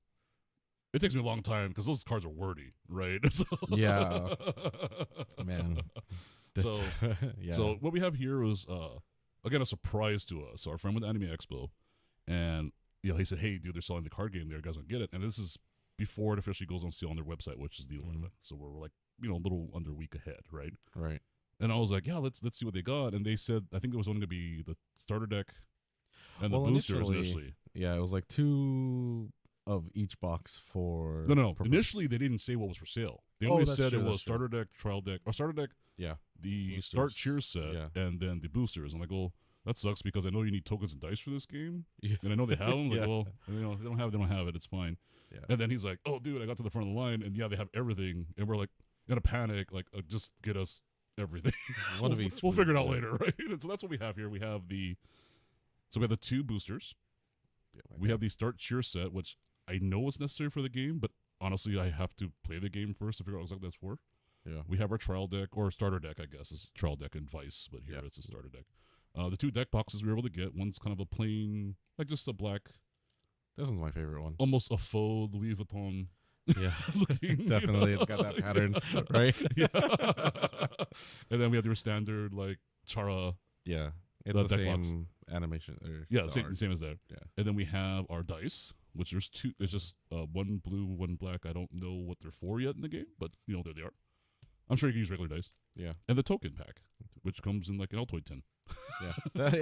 It takes me a long time because those cards are wordy, right? Yeah. Man. So what we have here was, again, a surprise to us. So our friend with Anime Expo, and he said, "Hey, dude, they're selling the card game there. You guys want to get it?" And this is before it officially goes on sale on their website, which is the 11th. So we're like, a little under a week ahead, right? Right. And I was like, "Yeah, let's see what they got." And they said, I think it was only going to be the starter deck and the boosters initially. Yeah, it was like 2 of each box for. No. Initially, they didn't say what was for sale. They only said it was starter deck, trial deck, or starter deck. Yeah. The boosters. Start cheer set, and then the boosters. I'm like, well, that sucks because I know you need tokens and dice for this game, and I know they have them. Like, well, they don't have it. It's fine. Yeah. And then he's like, oh, dude, I got to the front of the line, and they have everything, and we're like in a panic, like, just get us everything. One of each. We'll figure it out later, right? And so that's what we have here. We have the 2 boosters. Yeah, we have the start cheer set, which I know is necessary for the game, but honestly, I have to play the game first to figure out what exactly that's for. Yeah. We have our trial deck, or starter deck, I guess. It's trial deck and Vice, but here it's a starter deck. The 2 deck boxes we were able to get. One's kind of a plain, like just a black. This one's my favorite one. Almost a faux Louis Vuitton. Yeah, definitely. It's got that pattern, right? Yeah. And then we have your standard, like, Chara. Yeah. It's the same animation. Same as that. Yeah. And then we have our dice, which there's 2. There's just 1 blue, 1 black. I don't know what they're for yet in the game, but there they are. I'm sure you can use regular dice. Yeah. And the token pack, which comes in like an Altoid tin. Yeah.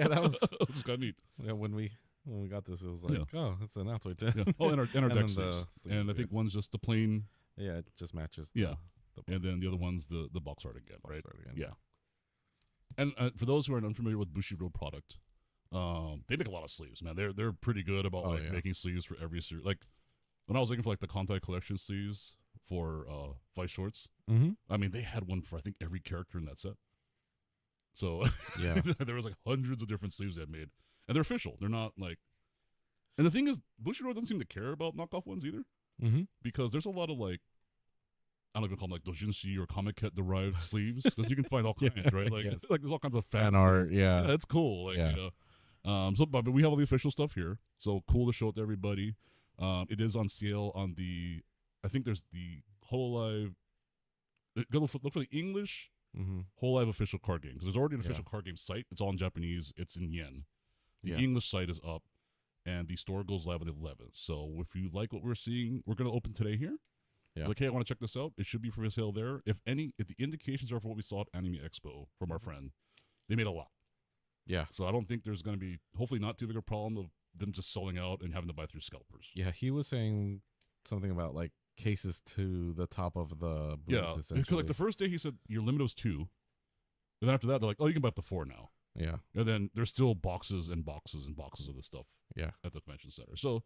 That was just kind of neat. Yeah, when we got this, it was like, oh, it's an Altoid tin. Yeah. Oh, and our deck sleeves. And I think one's just the plain. Yeah, it just matches. And then the other one's the box art again, right? Yeah. And for those who are unfamiliar with Bushiroad product, they make a lot of sleeves, man. They're pretty good about making sleeves for every series. Like when I was looking for like the Contai collection sleeves for Vice Shorts, I mean they had one for I think every character in that set. So there was like hundreds of different sleeves they had made, and they're official. They're not like. And the thing is, Bushiroad doesn't seem to care about knockoff ones either, because there's a lot of like. I don't even call them like dojinshi or comic cat derived sleeves because you can find all kinds, right? Like, like there's all kinds of fan art. Yeah, that's cool. Like, so but we have all the official stuff here, so cool to show it to everybody. It is on sale on the. I think there's the Hololive. Go look for the English Hololive official card game because there's already an official card game site. It's all in Japanese. It's in yen. The English site is up, and the store goes live on the 11th. So if you like what we're seeing, we're going to open today here. Yeah. Like, hey, I want to check this out. It should be for sale there. If the indications are for what we saw at Anime Expo from our friend, they made a lot. Yeah. So I don't think there's going to be, hopefully not too big a problem of them just selling out and having to buy through scalpers. Yeah, he was saying something about like cases to the top of the booth. Yeah. Because like the first day he said your limit was 2. And then after that, they're like, oh, you can buy up to 4 now. Yeah. And then there's still boxes and boxes and boxes of this stuff at the convention center. So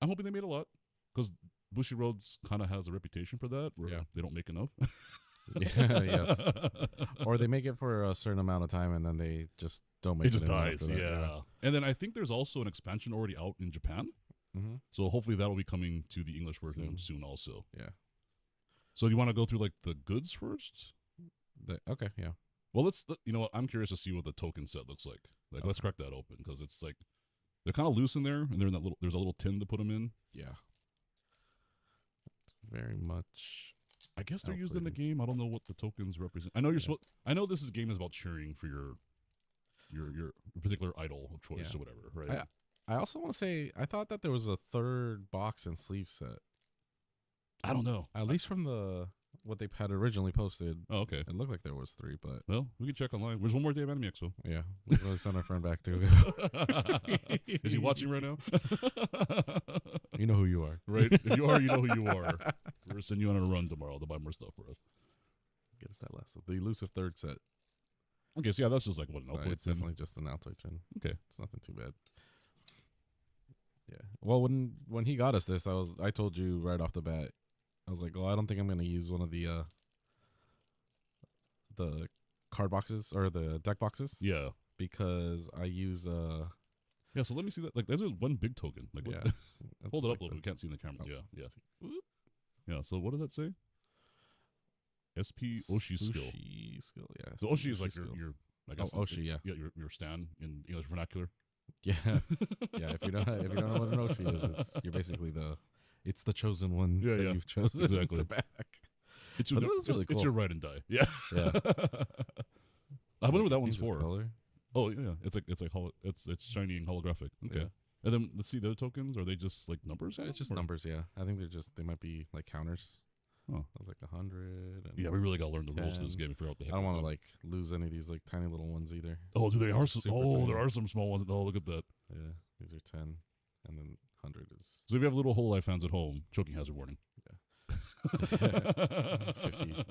I'm hoping they made a lot because Bushiroad kind of has a reputation for that, where they don't make enough. Yes. Or they make it for a certain amount of time, and then they just don't make it. It just dies, And then I think there's also an expansion already out in Japan. So hopefully that will be coming to the English version soon also. Yeah. So do you want to go through like the goods first? Okay, yeah. Well, I'm curious to see what the token set looks like. Like, let's crack that open, because it's like, they're kind of loose in there, and they're in that there's a little tin to put them in. Yeah. Very much. I guess they're used in the game. I don't know what the tokens represent. I know I know this game is about cheering for your particular idol of choice or whatever, right? I also want to say I thought that there was a 3rd box and sleeve set. I don't know. At least from what they had originally posted. Oh, okay. It looked like there was 3, but well, we can check online. There's one more day of Anime Expo. Yeah, we're going to send our friend back to. Is he watching right now? You know who you are, right? If you are, you know who you are. We're gonna send you on a run tomorrow to buy more stuff for us. Get us that last the elusive 3rd set. Okay, so that's just like what an Altoid. It's definitely just an Altoid tin. Okay, it's nothing too bad. Yeah. Well, when he got us this, I told you right off the bat. I was like, well, I don't think I'm going to use one of the card boxes or the deck boxes. Yeah. Because I use Yeah, so let me see that. Like, there's one big token. Like, hold it up a little bit. We can't see in the camera. Oh. Yeah. Yeah, so what does that say? SP Oshi skill. Oshi skill, yeah. So Oshi is like your I guess Oshi, yeah, your stand in English vernacular. Yeah. Yeah, if you don't know what an Oshi is, you're basically it's the chosen one that you've chosen to back. It's your, really cool. It's your ride and die. Yeah. Yeah. I wonder what that one's for. Color? Oh yeah, it's shiny and holographic. Okay. And then let's see, the other tokens, are they just like numbers? It's just numbers, yeah. I think they might be like counters. Oh. I was like 100. Yeah, we really gotta learn the rules of this game and figure out the heck. I don't want to like lose any of these like tiny little ones either. Oh, there are some. Tiny. There are some small ones. Oh, look at that. Yeah, these are 10, and then 100 is. So if you have little Hololive fans at home, choking hazard warning. Yeah. 50.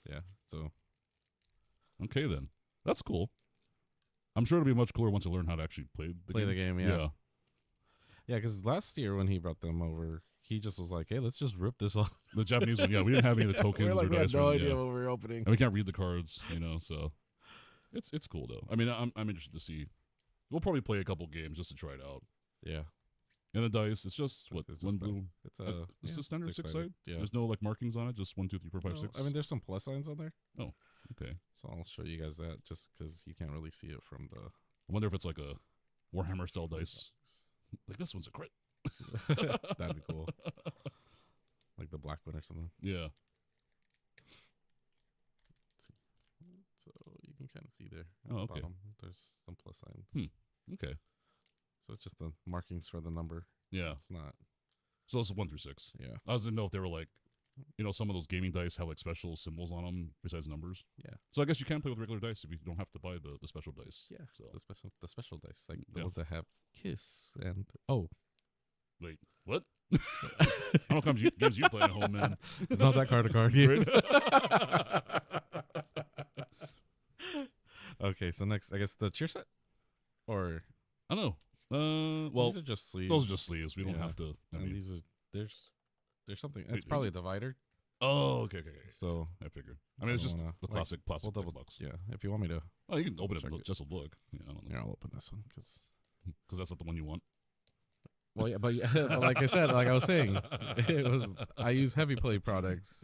Yeah. So. Okay then, that's cool. I'm sure it'll be much cooler once you learn how to actually play the game. Yeah. Yeah, because last year when he brought them over, he just was like, "Hey, let's just rip this off." The Japanese one, yeah, we didn't have any of the tokens. We or had dice no or, idea what we were opening, and we can't read the cards, so it's cool though. I mean, I'm interested to see. We'll probably play a couple games just to try it out. Yeah. And the dice, it's just what it's one just blue. It's a standard six-sided. Yeah. There's no like markings on it. Just 1, 2, 3, 4, 5, 6. I mean, there's some plus signs on there. Oh, okay. So I'll show you guys that just because you can't really see it from the. I wonder if it's like a Warhammer style dice. Like this one's a crit. That'd be cool. Like the black one or something. Yeah. So you can kind of see there. Oh, At the okay. bottom, there's some plus signs. Okay. So it's just the markings for the number. Yeah. It's not. So it's 1 through 6. Yeah. I didn't know if they were like, some of those gaming dice have like special symbols on them besides numbers. Yeah. So I guess you can play with regular dice if you don't have to buy the special dice. Yeah. So The special dice, like the Yeah. ones that have kiss and wait, what? I don't know how games you play at home, man. It's not that card game. Okay, so next, I guess the cheer set, or I don't know. Well, these are just sleeves. those are just sleeves. We don't Yeah. have to. I And mean, these are there's something. Wait, It's probably a divider. oh, okay. So I figured. I mean, it's just wanna, the like, plastic we'll double. box. Yeah, if you want me to, Oh, you can open it check it. just a look. Yeah, I don't know. here, I'll open this one because. Because that's not the one you want. Well, yeah, but like I said, like I was saying, I use heavy play products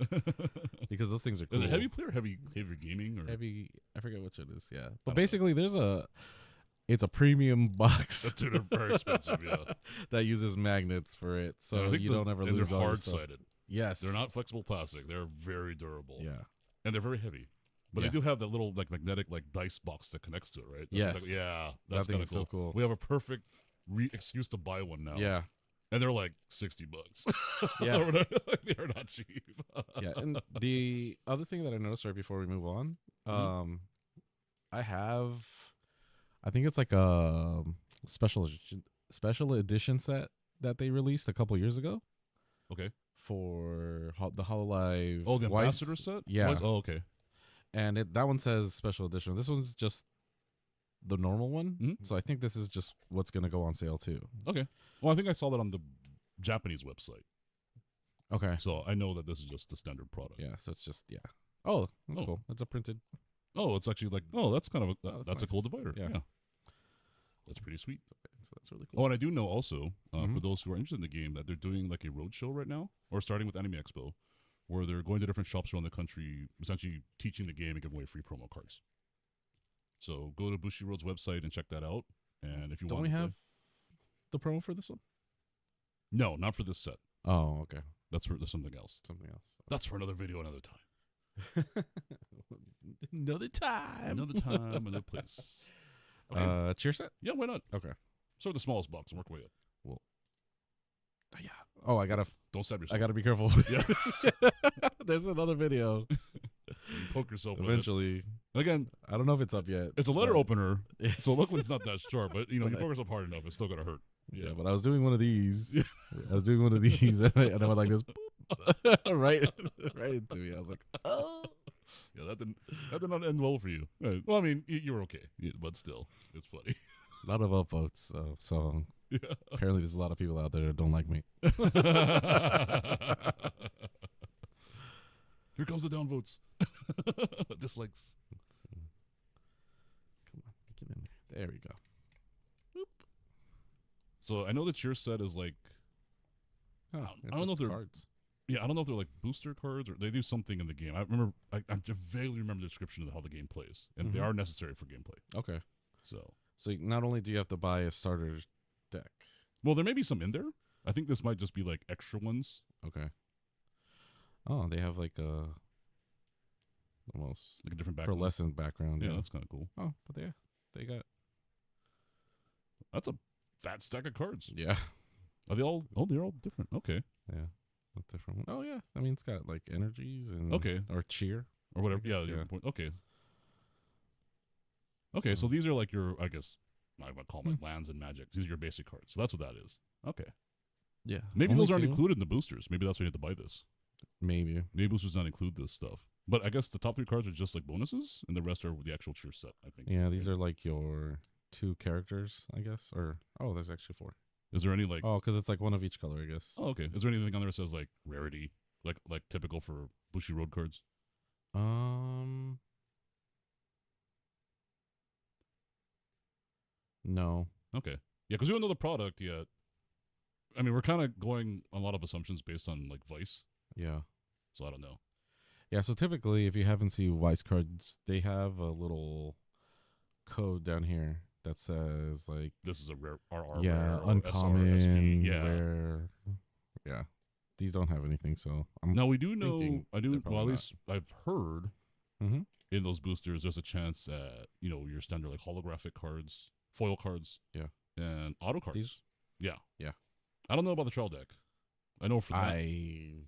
because those things are cool. Is it heavy play or heavy gaming or Heavy, I forget which it is. Yeah, but basically, it's a premium box. Dude, they're very expensive. Yeah, that uses magnets for it, so you don't ever and lose. they're all your hard stuff. sided. Yes, They're not flexible plastic. They're very durable. Yeah, and they're very heavy. But Yeah. they do have that little like magnetic like dice box that connects to it, right? Yes. Yeah, that that's thing kind is of cool. so cool. We have a perfect excuse to buy one now. Yeah, and they're like $60. Yeah. They're not cheap. yeah. And the other thing that I noticed right before we move on, I think it's like a special edition set that they released a couple years ago. Okay. For the Hololive. Oh, the White- ambassador set. Yeah. Oh, okay. And that one says special edition. This one's just the normal one. Mhm. So I think this is just what's gonna go on sale too. Okay. Well, I think I saw that on the Japanese website, Okay. so I know that this is just the standard product. Yeah. So it's just Oh, that's Oh. cool. It's a printed. Oh, it's actually like that's kind of Oh, that's a cool nice. divider. Yeah. That's pretty sweet. So that's really cool. Oh, and I do know also for Mhm. those who are interested in the game that they're doing like a road show right now, or starting with Anime Expo, where they're going to different shops around the country, essentially teaching the game and giving away free promo cards. So go to Bushiroad's website and check that out. And if you Don't want, we have the promo for this one? no, not for this set. Oh, okay. That's for something else. Something else. That's for another video, another time, Another time. another time, another place. Cheer set. Yeah, why not? Okay. Start with the smallest box and work your way up. Yeah. Oh, I gotta Don't stab yourself. I gotta be careful. Yeah. There's another video. You poke yourself with it. Eventually. Again, I don't know if it's up yet. it's a letter but- opener, so luckily it's not that sharp. But you But poke yourself hard enough, it's still gonna hurt. Yeah, but I was doing one of these. I was doing one of these, and I went like this, boop, right into me. I was like, oh. Yeah, that did not end well for you. Well, I mean, you were okay, but still, it's funny. A lot of upvotes. So Yeah. apparently, there's a lot of people out there that don't like me. Here comes the downvotes. Dislikes. Come on, get in there. There we go. So I know that your set is like, Oh, I it's don't know just if they're- cards. I don't know if they're like booster cards or they do something in the game. I remember, I just vaguely remember the description of how the game plays, and they Mhm. are necessary for gameplay. Okay. So, So not only do you have to buy a starter deck. well, there may be some in there. I think this might just be like extra ones. Okay. Oh, they have like a almost Like a different background. pearlescent background. Yeah, that's kind of cool. Oh, but they got That's a fat stack of cards. Yeah. Are they all? Oh, they're all different. Okay. Yeah. A different one. Oh yeah. I mean, it's got like energies and Okay. or cheer Or whatever. guess, Yeah. yeah. Okay. Okay. So these are like your, I guess, I would call them like lands and magics. These are your basic cards. So that's what that is. Okay. Yeah. Maybe Only those aren't two? included in the boosters. Maybe that's why you have to buy this. Maybe. Maybe boosters not include this stuff. But I guess the top 3 cards are just like bonuses, and the rest are the actual cheer set, I think. Yeah, these are like your 2 characters, I guess. Or there's actually 4. Is there any like? Oh, because it's like one of each color, I guess. Oh, okay. Is there anything on there that says like rarity, like typical for Bushi Road cards? No. Okay. Yeah, because we don't know the product yet. I mean, we're kind of going on a lot of assumptions based on like Vice, Yeah. so I don't know. Yeah, so typically if you haven't seen Vice cards, they have a little code down here that says like This is a rare RR yeah, rare or uncommon, SR, SP. Yeah. rare. Yeah. These don't have anything, so I'm Now we do know. thinking I do. they're Well, at probably least I've heard Mhm. in those boosters, there's a chance that your standard like holographic cards, foil cards, Yeah. and auto cards. These? Yeah. Yeah. I don't know about the trial deck. I know for that. I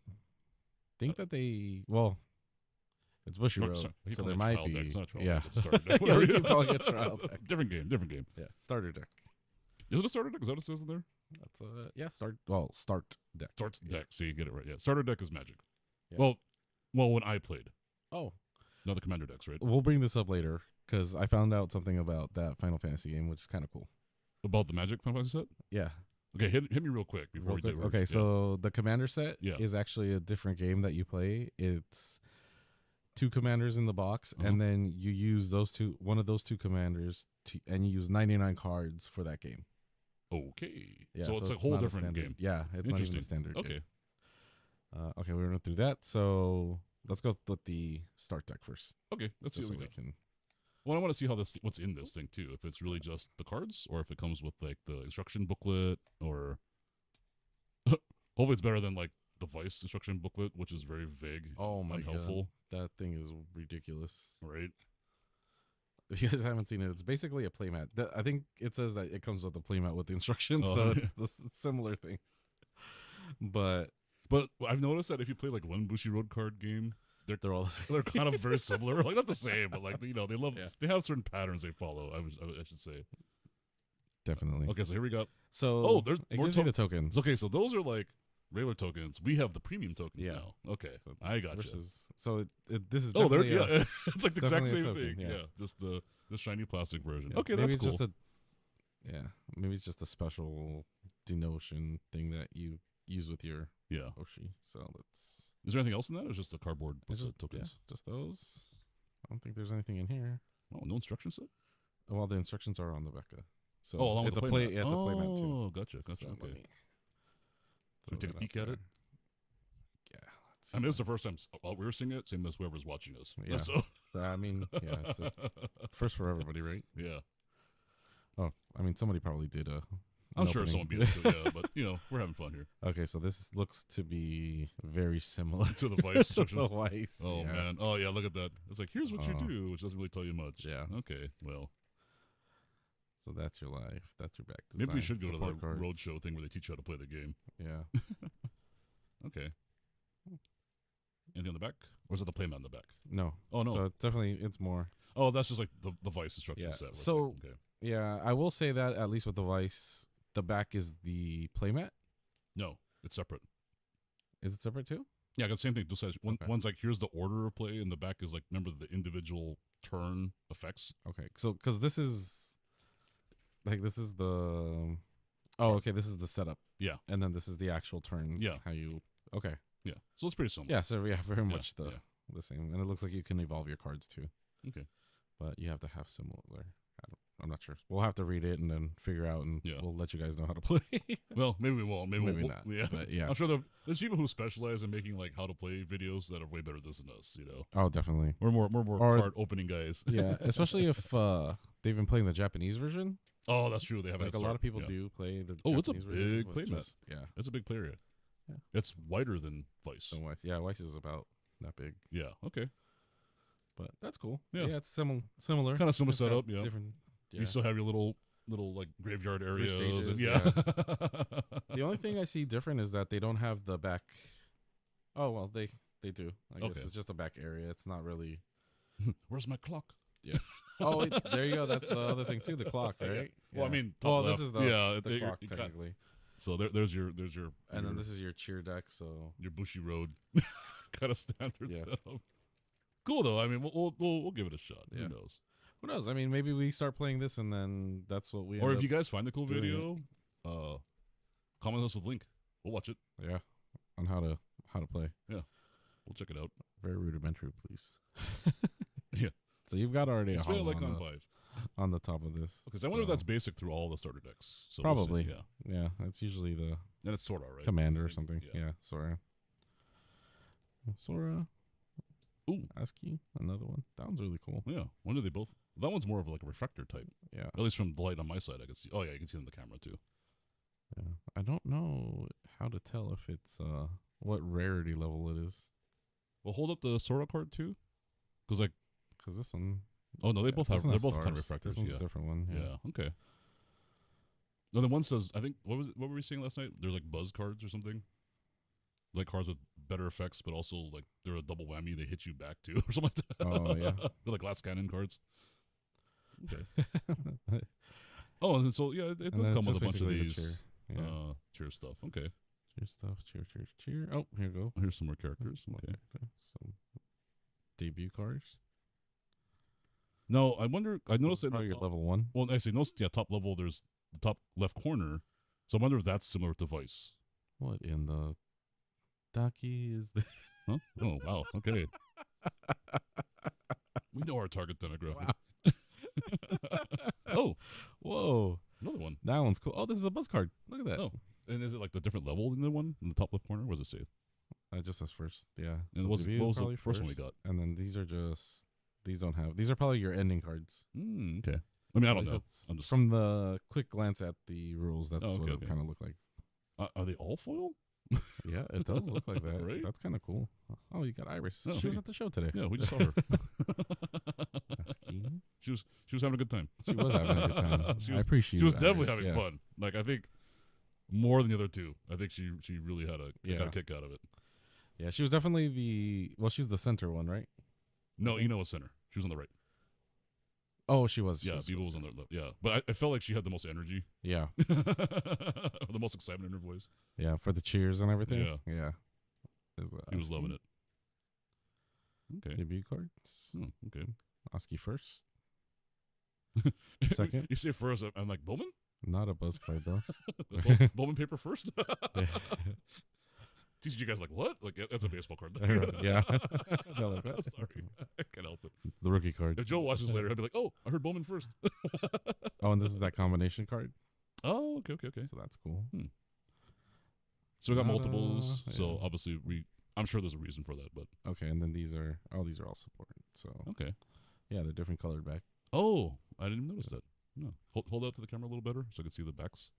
think that it's Bushy No, Road, sorry, I keep so calling there it might trial be. deck. It's not a trial yeah. deck. It's a starter deck. Yeah, we Whatever. keep calling it trial deck. Different game. Different game. Yeah, starter deck. Is it a starter deck? Is that what it says in there? That's start deck. Start Yeah. deck. See, you get it right. Yeah. Starter deck is Magic. Yeah. Well, when I played. Oh, Not the commander decks, right? we'll bring this up later because I found out something about that Final Fantasy game, which is kind of cool. About the Magic Final Fantasy set? Yeah. Okay, hit me real quick before Real we quick. do. Okay, so the commander set Yeah. is actually a different game that you play. It's 2 commanders in the box, and then you use one of those 2 commanders, and you use 99 cards for that game. Okay. Yeah, so it's a whole not different standard game. Yeah, it's not even a standard Okay. game. Okay, we're going through that. So let's go with the start deck first. Okay. Let's see Just what so we we got. can. Well, I want to see what's in this thing too. If it's really just the cards, or if it comes with like the instruction booklet, or hopefully it's better than like the Vice instruction booklet, which is very vague, Oh my unhelpful. god, that thing is ridiculous. Right? If you guys haven't seen it, it's basically a playmat. I think it says that it comes with a playmat with the instructions, Oh, so yeah. it's this similar thing. But But I've noticed that if you play like one Bushi Road card game, they're all the same. they're kind of very similar. Like not the same, but like they love. Yeah. They have certain patterns they follow. I should say. Definitely. Okay, so here we go. So there's it more gives you the tokens. Okay, so those are like regular tokens. We have the premium tokens Yeah. now. Okay, So I got you. This is Oh, they're definitely yeah. It's like the exact definitely a same token, thing. yeah. Yeah, just the shiny plastic version. yeah, Okay, maybe that's it's cool. maybe it's just a special denotion thing that you use with your Yeah. Oshi. So let's. Is there anything else in that, or just the cardboard It's just tokens? just those. I don't think there's anything in here. Oh, no instruction set. Well, the instructions are on the Becca. So Oh, along it's with a the play. playmat. Yeah, it's a playmat too. Oh, gotcha. So Okay. let me Can we throw take a that peek out at it? there. Yeah. Let's I mean, see. it's the first time we're seeing it. Same as whoever's watching us. Yeah. So. I mean, yeah, it's a first for everybody, right? Yeah. Oh, I mean, somebody probably did a. I'm sure someone beat it too, yeah, but we're having fun here. Okay, so this looks to be very similar To the Vice to instruction. the Vice. Oh yeah. man. Oh yeah, look at that. It's like here's what you Oh. do, which doesn't really tell you much. Yeah. Okay. Well, So that's your life. That's your back design. maybe we should go to the support cards. roadshow thing where they teach you how to play the game. Yeah. Okay. Anything on the back? Or is it the playmat on the back? No. Oh no. So it's more. Oh, that's just like the Vice instruction Yeah. set. where it's So- like, okay. Yeah, I will say that at least with the Vice, the back is the playmat. No, it's separate. Is it separate too? Yeah, I got the same thing. Just says Okay. one's like here's the order of play, and the back is like remember the individual turn effects. Okay. So because this is the. Oh, okay. This is the setup. Yeah. And then this is the actual turns. Yeah. How you? Okay. Yeah, so it's pretty similar. Yeah. So yeah, very much yeah. the same, and it looks like you can evolve your cards too. Okay. But you have to have similar. I'm not sure. We'll have to read it and then figure out, and Yeah. we'll let you guys know how to play. Well, maybe we won't. Maybe Maybe we'll, not. Yeah. But yeah. I'm sure there's people who specialize in making like how to play videos that are way better than us. Oh, definitely. We're more Or- card opening guys. Yeah, especially if they've been playing the Japanese version. Oh, that's true. They have Like a lot of people do play the. Oh, it's a Japanese version big with playmat. just- Yeah. It's a big play area. Yeah. It's wider than Vice. So Weiss is about that big, Yeah. Okay. but that's cool. Yeah. Yeah, it's similar. Kind of similar It's got setup. Yeah. Different. Yeah. You still have your little little like graveyard areas. Stages, And, The only thing I see different is that they don't have the back. Oh well, they do. I guess it's just a back area. It's not really. Where's my clock? Yeah. Oh, wait, there you go. That's the other thing too. The clock, right? Yeah. Well, I mean, this is the clock technically. So there's your and then this is your cheer deck. So your Bushi Road kind of standard Yeah. setup. Cool though. I mean, we'll give it a shot. Yeah. Who knows? Who knows? I mean, maybe we start playing this, and then that's what we. Or if you guys find the cool video, comment us with link. We'll watch it. Yeah, on how to play. Yeah, we'll check it out. Very rudimentary, please. Yeah. So you've got already it's a holo like on the top of this. Because I wonder if that's basic through all the starter decks. So probably. We'll see. Yeah. That's usually the. And it's Sora, right? Commander or something. Yeah, Sora. Ooh, ASCII, another one. That one's really cool. Yeah. When do they both? That one's more of like a refractor type. Yeah. At least from the light on my side, I can see. Oh yeah, you can see it in the camera too. Yeah. I don't know how to tell if it's what rarity level it is. Well, hold up the Sora card too, because this one. Oh no, they both have. They're both kind of refractors. This one's a different one. Yeah. Okay. No, the one says. I think what were we seeing last night? There's like buzz cards or something. Like cards with better effects, but also like they're a double whammy. They hit you back too, or something like that. Oh yeah. They're like glass cannon cards. Okay. Oh, and so yeah, it does come with a bunch of these cheer stuff. Okay. Cheer stuff. Cheer. Oh, here you go. Here's some more characters. Okay. Some debut cards. No, I wonder. I noticed that your level 1. Well, actually, top level. There's the top left corner. So I wonder if that's similar to Vice. What in the Daki is this? Huh? Oh wow. Okay. We know our target demographic. Wow. Oh, whoa! Another one. That one's cool. Oh, this is a buzz card. Look at that. Oh, and is it like the different level in the one in the top left corner? What does it say? It just says first. Yeah. And what was the first one we got? And then these are just. These don't have. These are probably your ending cards. Okay. I mean, I don't know. I'm just from the quick glance at the rules. That's what it kind of look like. Are they all foil? Yeah, it does look like that. Right? That's kind of cool. Oh, you got Iris. Oh, she was at the show today. Yeah, we just saw her. She was having a good time. She was having a good time. I appreciate. She was definitely having fun. Like I think more than the other two. I think she really got a kick out of it. Yeah, she was definitely she was the center one, right? No, Ino was center. She was on the right. Oh, she was. Yeah, Biba was on the left. Yeah, but I felt like she had the most energy. Yeah. The most excitement in her voice. Yeah, for the cheers and everything. Yeah. He was loving it. Okay. Debut cards. Oh, okay. ASCII first. Second. You say first, I'm like, Bowman? Not a buzz card, though. Bowman paper first? Yeah. TCG guys like, what? Like, that's a baseball card. Yeah. No, like, sorry. I can't help it. It's the rookie card. If Joe watches later, he'll be like, oh, I heard Bowman first. Oh, and this is that combination card? Oh, okay. So that's cool. So we got multiples. So obviously, I'm sure there's a reason for that. But okay, and then these are all supported. So okay. Yeah, they're different colored back. Oh, I didn't even notice that. No. Hold out to the camera a little better so I can see the backs.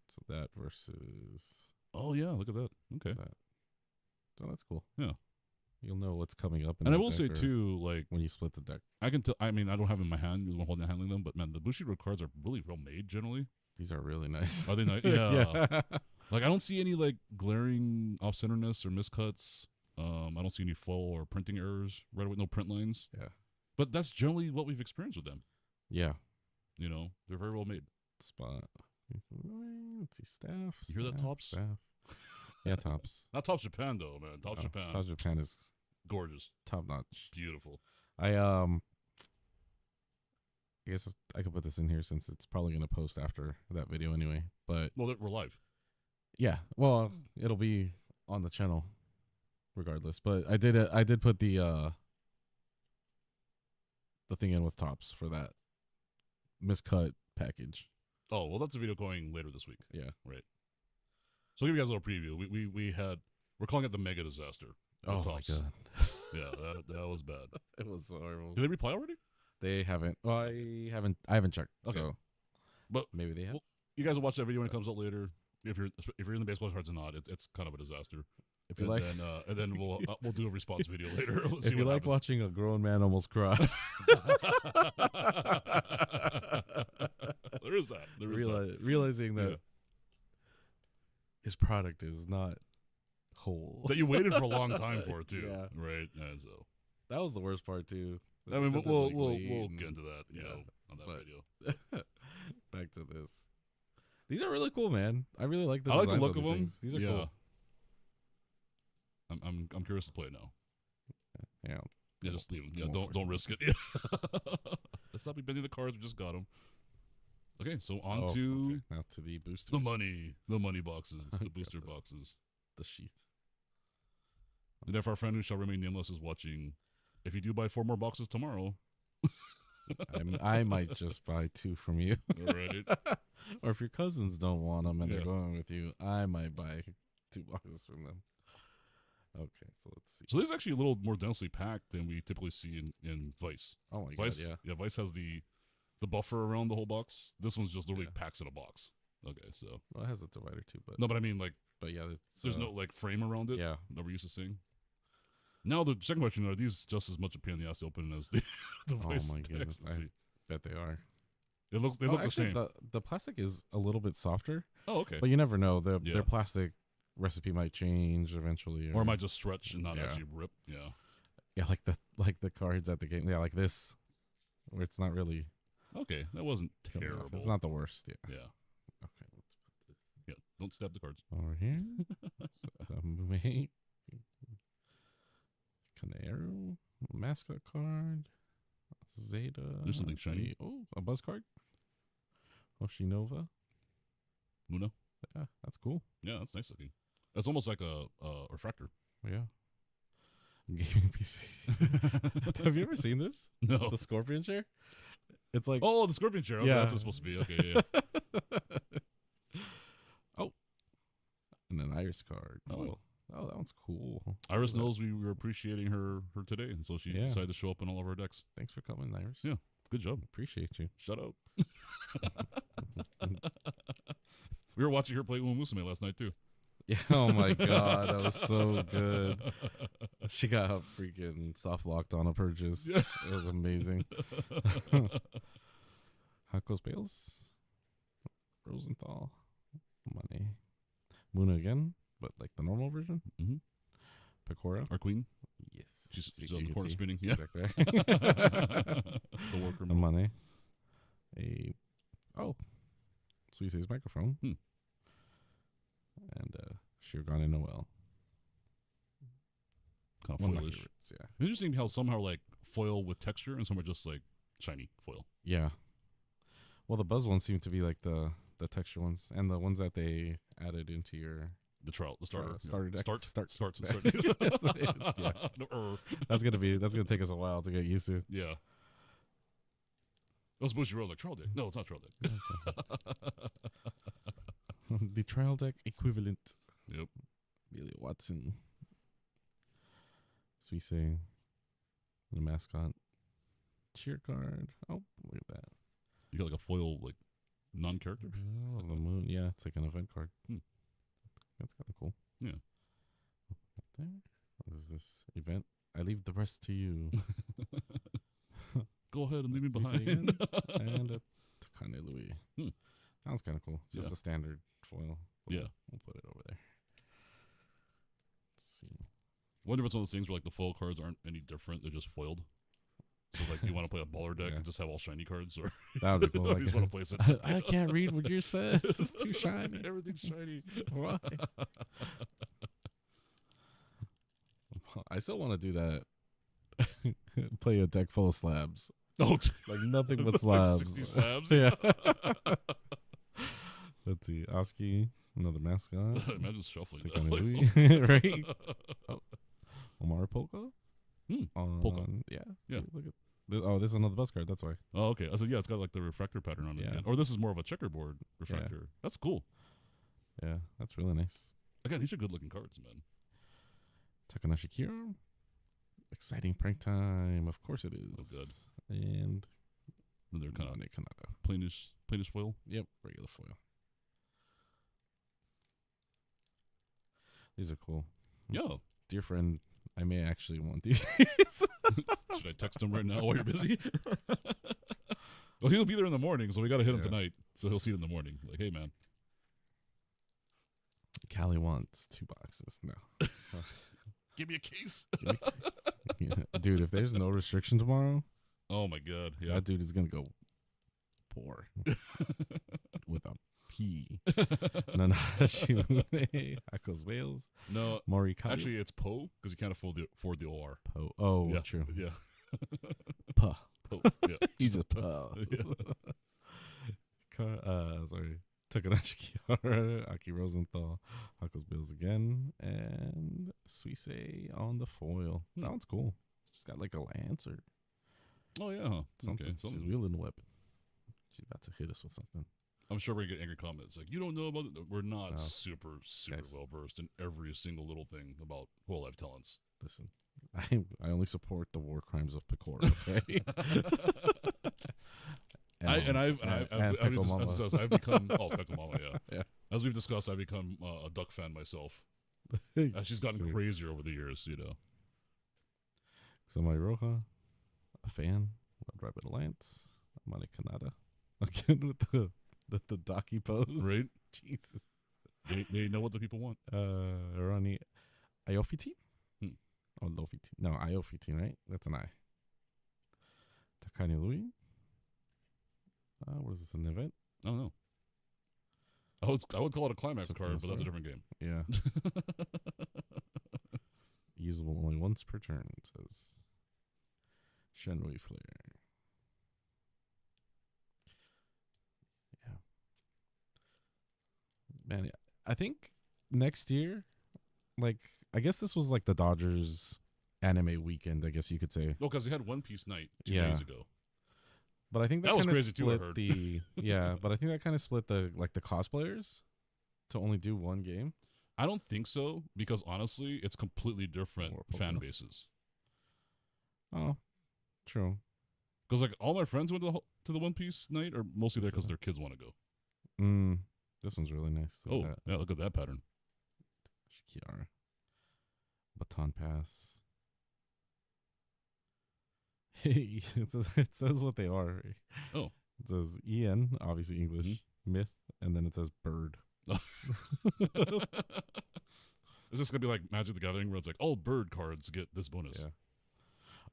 So that versus... Oh, yeah, look at that. Okay. So that's cool. Yeah. You'll know what's coming up. And I will say, too, like... when you split the deck. I can tell... I mean, I don't have them in my hand. I'm holding handling them. But, man, the Bushiroad cards are really well made, generally. These are really nice. Are they nice? Yeah. Like, I don't see any, like, glaring off-centerness or miscuts. I don't see any foil or printing errors. Right away, no print lines. Yeah. But that's generally what we've experienced with them. Yeah. You know, they're very well made. Spot. Let's see, staff. You hear that, Tops? Staff. Yeah, Tops. Not Tops Japan, though, man. Tops Japan. Tops Japan is gorgeous. Top notch. Beautiful. I guess I could put this in here since it's probably going to post after that video anyway. But well, we're live. Yeah. Well, it'll be on the channel regardless. But I did put the thing in with Tops for that miscut package. Oh, well, that's a video going later this week. Yeah. Right. So I'll give you guys a little preview. We're calling it the mega disaster. Oh, Tops. my God. Yeah, that was bad. It was horrible. Did they reply already? They haven't. Well, I haven't checked. Okay. So, but maybe they have. Well, you guys will watch that video when it comes out later. If you're in the baseball cards or not, it's kind of a disaster. If you like, and then we'll do a response video later. If you like watching a grown man almost cry, there is that. There is that. Realizing that his product is not whole. That you waited for a long time for, too. Yeah. Right? And so. That was the worst part, too. I mean, we'll get into that, on that video. Back to this. These are really cool, man. I really like the I like designs the look of of them. things. These are cool. I'm curious to play it now. Yeah, just leave them. Yeah, don't risk it. Let's not be bending the cards. We just got them. Okay, so on to now to the boosters. The money boxes, the booster boxes, the sheath. And if our friend who shall remain nameless is watching, if you do buy 4 more boxes tomorrow, I might just buy 2 from you. All right. Or if your cousins don't want them and they're going with you, I might buy 2 boxes from them. Okay, so let's see. So this is actually a little more densely packed than we typically see in Vice. Oh my Vice, god, yeah. Vice has the buffer around the whole box. This one's just literally packs in a box. Okay, so. Well, it has a divider too, but. No, but I mean, like. But yeah, there's no, like, frame around it. Yeah. That we're used to seeing. Now, the second question, are these just as much a pain in the ass to open as the Vice? Oh my goodness. I bet they are. They look actually, the same. The plastic is a little bit softer. Oh, okay. But you never know. Their plastic recipe might change eventually. Or it might just stretch and not actually rip. Yeah. Yeah, like the cards at the game. Yeah, like this, where it's not really. Okay, that wasn't terrible. It's not the worst. Yeah. Yeah. Okay, let's put this. Yeah, don't stab the cards. Over here. Canaro, mascot card, Zeta. There's something shiny. A buzz card. Oshinova. Muna. Yeah, that's cool. Yeah, that's nice looking. It's almost like a refractor. Yeah. Gaming PC. Have you ever seen this? No. The Scorpion chair? It's like the Scorpion chair. Okay, that's what it's supposed to be. Okay, yeah. And an Iris card. Oh, that one's cool. Iris knows we were appreciating her today, and so she decided to show up in all of our decks. Thanks for coming, Iris. Yeah, good job. Appreciate you. Shut up. We were watching her play Uma Musume last night, too. Yeah, oh my god, that was so good. She got freaking soft locked on a purchase. Yeah. It was amazing. Hakos Bales, Rosenthal, Money, Muna again, but like the normal version. Mm-hmm. Pecora, our queen. Yes, she's on the corner spinning. Yeah, back there. The worker. Money. Suise's microphone. And Shirogane Noel. Kind of foilish. Yeah. Interesting how somehow like foil with texture and some are just like shiny foil. Yeah. Well, the buzz ones seem to be like the texture ones, and the ones that they added into your starter deck. Starts. Yeah. That's gonna take us a while to get used to. Yeah. It was Bushy Road like trial deck. No, it's not trial deck. The trial deck equivalent. Yep. Billy Watson. Suise. The mascot. Cheer card. Oh, look at that. You got like a foil like non-character? Oh, the moon. Yeah, it's like an event card. That's kind of cool. Yeah. Right there. What is this? Event? I leave the rest to you. Go ahead and leave me behind. And a Takane Louis. That one's kind of cool. It's just a standard foil. Yeah. We'll put it over there. Let's see. I wonder if it's one of those things where like the foil cards aren't any different. They're just foiled. So like, do you want to play a baller deck and just have all shiny cards, or that would be cool. You just want to place it? I can't read what yours says. It's too shiny. Everything's shiny. Why? I still want to do that. Play a deck full of slabs. Oh, like nothing but slabs. 60 slabs. Yeah. Let's see. Oski, another mascot. Imagine shuffling that. Right? Omar Polka? Polka. Yeah. See, look at this is another bus card. That's why. Oh, okay. I said, it's got like the refractor pattern on it. Again. Or this is more of a checkerboard refractor. Yeah. That's cool. Yeah, that's really nice. Again, these are good looking cards, man. Takanashi Kiro. Exciting prank time. Of course it is. Oh, good. And they're kind of Kanada. Plainish foil. Yep, regular foil. These are cool. Yeah. Dear friend, I may actually want these. Should I text him right now while you're busy? Well, he'll be there in the morning, so we got to hit him Yeah. tonight. So he'll see it in the morning. Like, hey, man. Callie wants 2 boxes. No. Give me a case. Yeah. Dude, if there's no restriction tomorrow, Oh, my God. Yeah. that dude is going to go poor with a P. Nanashi Akos Wales. No, Morikawa. actually, it's Poe because you can't afford the OR. Poe. Oh, Yeah. true. Yeah. Puh. Poe. Yeah. He's a puh. Sorry. Takanashi Kiara, Aki Rosenthal, Akos Bills again, and Suisse on the foil. That one's cool. She's got like a lancer. Oh, yeah. Something. Okay. She's wielding a weapon. She's about to hit us with something. I'm sure we're going to get angry comments. Like, you don't know about it. We're not No. super Guys. well versed in every single little thing about Hololive talents. Listen, I only support the war crimes of Pecora, okay? I've become Pecomama, yeah. Yeah. As we've discussed, I've become a Duck fan myself. She's gotten crazier over the years, you know. Samai Roja, a fan, Red Rabbit Alliance, Mane Kanata, again with the Daki pose, Right? Jesus. They know what the people want. Ronnie Iofiti? Hmm. Oh, Lofiti. No, Iofiti, right? That's an I. Takani Louis. What is this, an event? I don't know. I would call it a climax It's a card, but that's a closer. different game. Yeah. Usable only once per turn, it says. Shenmue Flare. Yeah. Man, I think next year, like, I guess this was like the Dodgers anime weekend, I guess you could say. Oh, because they had One Piece night 2 Yeah. days ago. But I think That was kinda crazy too, I split heard. the yeah, but I think that kind of split the cosplayers to only do one game. I don't think so, because honestly, it's completely different More fan popular. bases. Oh, true. Because like all my friends went to the One Piece night, are mostly there because their kids want to go. This one's really nice. Look Oh, at yeah, look at that pattern. that. Kiara. Baton pass. It says what they are. Oh. It says EN, obviously English, myth, and then it says bird. Is this gonna be like Magic the Gathering, where it's like all bird cards get this bonus? Yeah.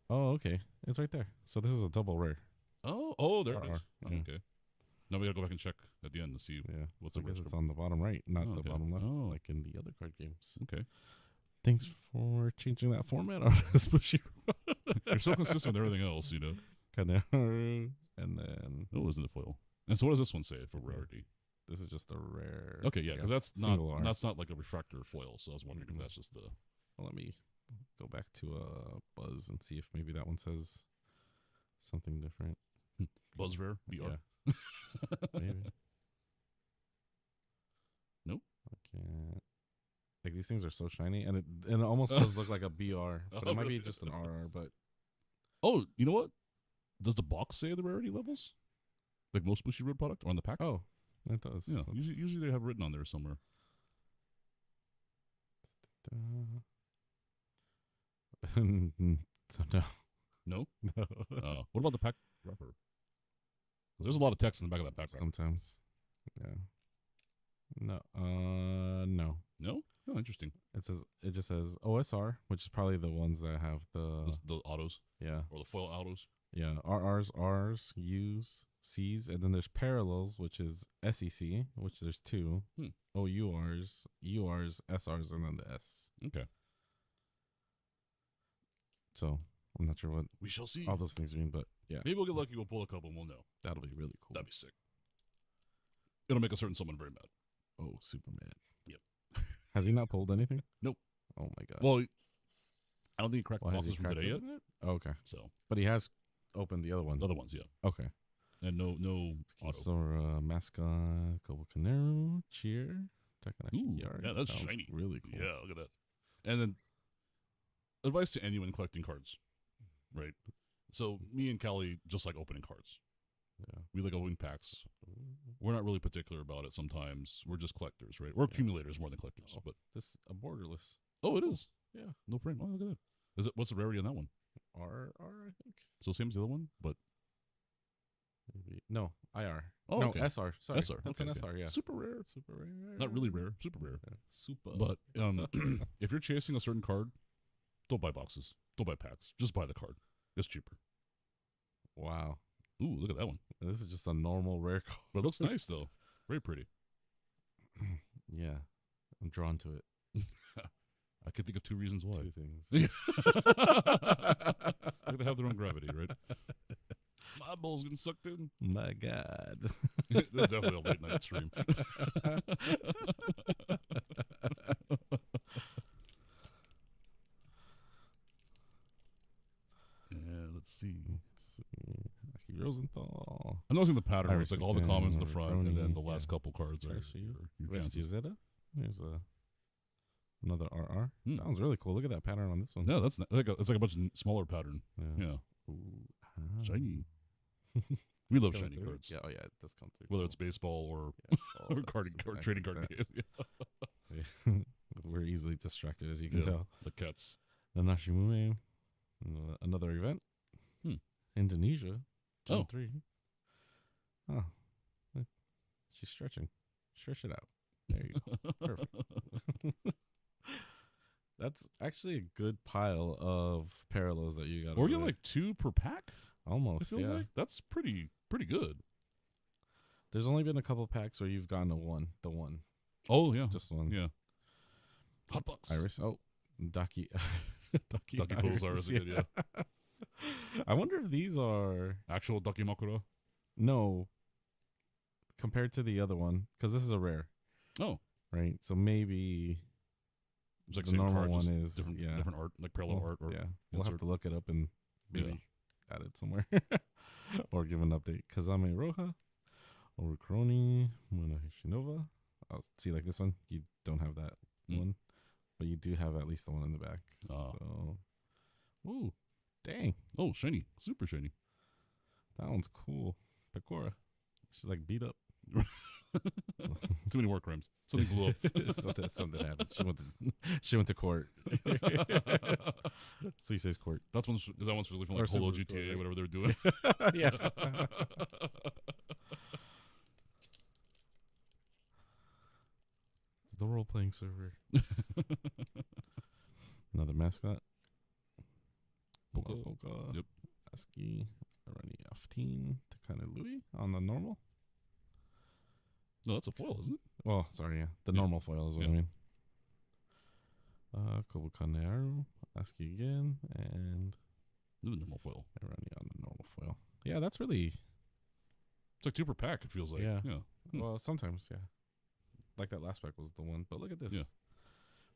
Oh, okay. It's right there. So this is a double rare. Oh, there it RR, is. Oh, yeah. Okay. Now we gotta go back and check at the end to see. Yeah. What's So the I guess rest it's of- on the bottom right, not Oh, the okay. bottom left, Oh. like in the other card games. Okay. Thanks for changing that format on this Bushiroad. You're so consistent with everything else, you know. Kaneharu, and then Oh, it was in the foil. And so what does this one say for rarity? this is just a rare. Okay, yeah, because that's single R. not like a refractor foil. So I was wondering Mhm. if that's just the. Let me go back to Buzz and see if maybe that one says something different. Buzz Rare BR. Yeah. Maybe. Nope. I can't. Like these things are so shiny, and it almost does look like a BR, but Oh, it might be really? just an RR. But Oh, you know what? Does the box say the rarity levels? Like most Bushiroad product, or on the pack? oh, it does. yeah. Let's- Usually they have written on there somewhere. So no, No. no. What about the pack wrapper? 'Cause there's a lot of text in the back of that pack wrapper. Sometimes, yeah. No, no. No. Oh, interesting. It just says OSR, which is probably the ones that have The autos yeah, or the foil autos. yeah, RRs, R's, U's, C's, and then there's parallels, which is SEC, which there's 2, Hmm. OURs, URs, SRs, and then the S. Okay. So I'm not sure what We shall see. all those things mean, but yeah, Maybe we'll get lucky. We'll pull a couple and we'll know. that'll be really cool. That'd be sick. It'll make a certain someone very mad. Oh, Superman. Yep. Has he not pulled anything? Nope. Oh my god. Well, I don't think he cracked Well, has he boxes from cracked today yet. open it? Oh, okay, So but he has opened the other one. other ones, yeah. Okay. And no auto. Sora, Mascot, Kobokanero, Cheer, Takanashi Ooh, Yard. yeah, that's Sounds shiny. Really cool. Yeah, look at that. And then advice to anyone collecting cards, right? So me and Callie just like opening cards. Yeah. We like opening packs. We're not really particular about it sometimes. We're just collectors, right? We're accumulators more than collectors. Oh. But This a borderless. it is. Yeah. No frame. Oh, look at that. What's the rarity on that one? R, I think. So same as the other one, but Maybe No, IR. Oh, no, okay. SR. Sorry. SR. That's Okay, an okay. SR, yeah. Super rare. Super rare. Not really rare. Super rare. Yeah. Super. But if you're chasing a certain card, don't buy boxes. Don't buy packs. Just buy the card. It's cheaper. Wow. Ooh, look at that one. This is just a normal rare card. But it looks nice, though. Very pretty. Yeah. I'm drawn to it. I can think of 2 reasons why. 2 things. They have their own gravity, right? My ball's getting sucked in. My God. This is definitely a late night stream. Yeah, let's see. Aki Rosenthal. I'm noticing the pattern. Where it's Iris like all the commons in the again, front, and then the Roni, last yeah. couple cards are Trashy. your Rest chances. Zeta. There's another RR. Hmm. That one's really cool. Look at that pattern on this one. Yeah, that's it's like a bunch of smaller pattern. Yeah. Yeah, Ooh, shiny. We love Coming shiny through. cards. Yeah, oh yeah, it does come through. Whether it's baseball or yeah, or card nice trading like card that. game. Yeah. Yeah. We're easily distracted, as you can Yeah, tell. the cats. Nanashimume, another event. Indonesia, Gen 3. Oh, she's stretching. Stretch it out. There you go. Perfect. That's actually a good pile of parallels that you got. Or you get like 2 per pack. Almost. It feels Yeah. like that's pretty good. There's only been a couple packs where you've gotten the one. Oh yeah, Just one. yeah. Hot bucks. Iris. Oh, Daki. Ducky pulls are good. Yeah. I wonder if these are Actual Ducky Makura. no compared to the other one, because this is a rare. Oh, right. So maybe it's like the same normal card, one just is different art, like parallel art. Or yeah. We'll have insert. to look it up and maybe add it somewhere or give an update. Kazame Roja, Oricroni, Munaheshinova. Oh, see, like this one, you don't have that one, but you do have at least the one in the back. So, ooh, dang. Oh, shiny. Super shiny. That one's cool. Pecora. She's like beat up. Too many war crimes. Something blew up. something happened. She went to court. So he says court. That one's really from like Holo GTA, whatever they're doing. Yeah. It's the role playing server. Another mascot. Polka. Yep. ASCII. Arani Aftin. Takana Louis on the normal. No, that's a foil, isn't it? Well, sorry, yeah. The normal foil is what I mean. Kobukanearu. ASCII again. And Another normal foil. Arani on the normal foil. Yeah, that's really. It's like 2 per pack, it feels like. Yeah. Yeah. Well, sometimes, yeah. Like that last pack was the one. But look at this. Yeah.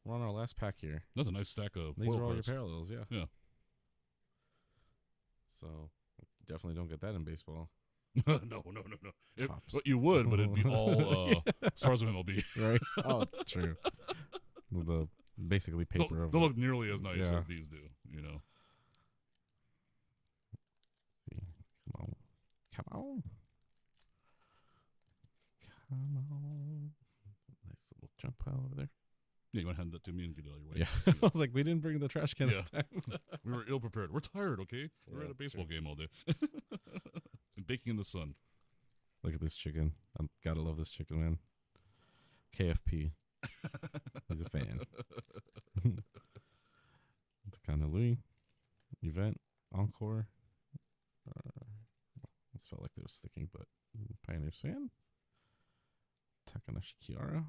We're on our last pack here. That's a nice stack of These foil are all cards. your parallels, yeah. Yeah. So definitely don't get that in baseball. No. Tops. But you would, but it'd be all stars of MLB. Right? Oh, true. The basically paper Don't of look nearly as nice Yeah. as these do, you know. Come on. Nice little jump pile over there. Yeah, you want to hand that to me and get it out of your way? Yeah. I was like, we didn't bring the trash can this time. We were ill prepared. We're tired, okay? We're Yeah, at a baseball true. game all day. And baking in the sun. Look at this chicken. I gotta love this chicken, man. KFP. He's a fan. It's kind of Louis. Event. Encore. This felt like they were sticking, but Pioneers fan. Takanashi Kiara.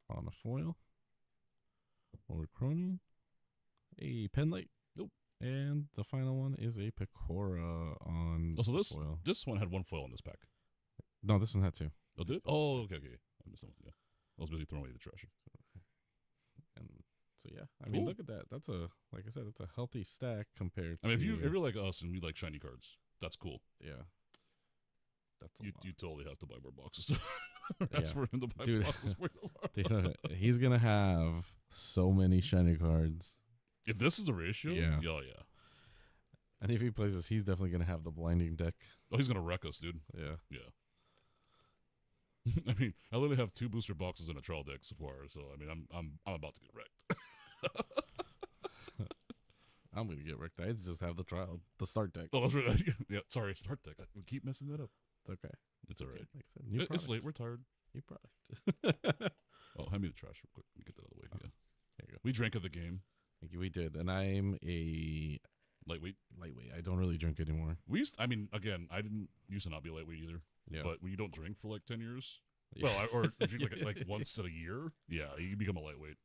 On a foil. Or Crony. A Penlight. Nope. And the final one is a Pecora on Oh, so foil. this one had 1 foil in this pack. No, this one had 2. Oh, did it? Oh, okay. I missed that one. Yeah. I was busy throwing away the trash. And so yeah, I mean, Cool. look at that. That's like I said, it's a healthy stack compared. I mean, to, if you're like us and we like shiny cards, that's cool. yeah, that's a lot. You totally have to buy more boxes. That's Yeah. for him to buy Dude. boxes for you. Dude, he's gonna have so many shiny cards, If this is the ratio, Yeah. yeah. and if he plays this, he's definitely gonna have the blinding deck. Oh, he's gonna wreck us, dude. Yeah, Yeah. I mean, I literally have 2 booster boxes in a trial deck so far, so I mean, I'm about to get wrecked. I'm gonna get wrecked. I just have the start deck. Oh, that's right. Yeah, sorry, start deck. We keep messing that up. okay. It's all right. Like I said, new It's late. We're tired. New product. Oh, hand me the trash real quick. Let me get that out of the way. Oh, Yeah. there you go. We drank at the game. Thank you. We did, and I'm a Lightweight. I don't really drink anymore. I mean, again, I didn't used to not be lightweight either. Yeah. But when you don't drink for like 10 years, Yeah. well, or drink like once a year, yeah, you become a lightweight.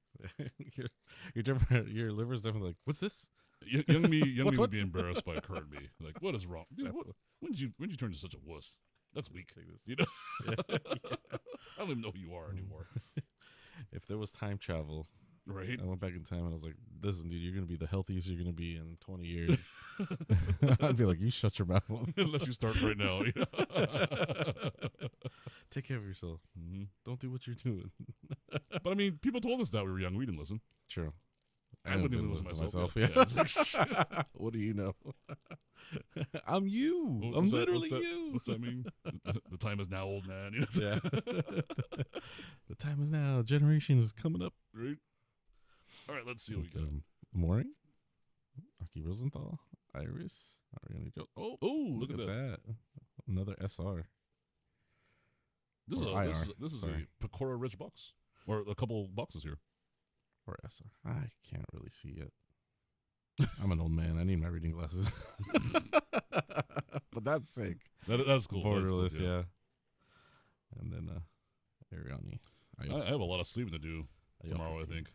you're different. Your liver's definitely like, what's this? Young me What? would be embarrassed by a current me. Like, what is wrong? Dude, when did you turn into such a wuss? That's weak. You know? Yeah. I don't even know who you are anymore. If there was time travel, Right? I went back in time and I was like, listen, dude, you're going to be the healthiest you're going to be in 20 years. I'd be like, you shut your mouth. Unless you start right now. You know? Take care of yourself. Mm-hmm. Don't do what you're doing. But I mean, people told us that we were young. We didn't listen. True. I wouldn't even listen to myself. Yeah. Yeah, it's like, what do you know? I'm you. I'm what's literally that, you. What's that mean? The time is now, old man. You know? Yeah. The time is now. Generation is coming up. Right? All right, let's see what we got. Mooring, Aki Rosenthal, Iris, Ariana Jo. Oh, Look at that. Another SR. This is a Pecora rich box. Or a couple boxes here. Or SR. I can't really see it. I'm an old man. I need my reading glasses. But that's sick. That's cool. Borderless, that's cool, yeah. And then Ariani. I have a lot of sleeping to do tomorrow, I think.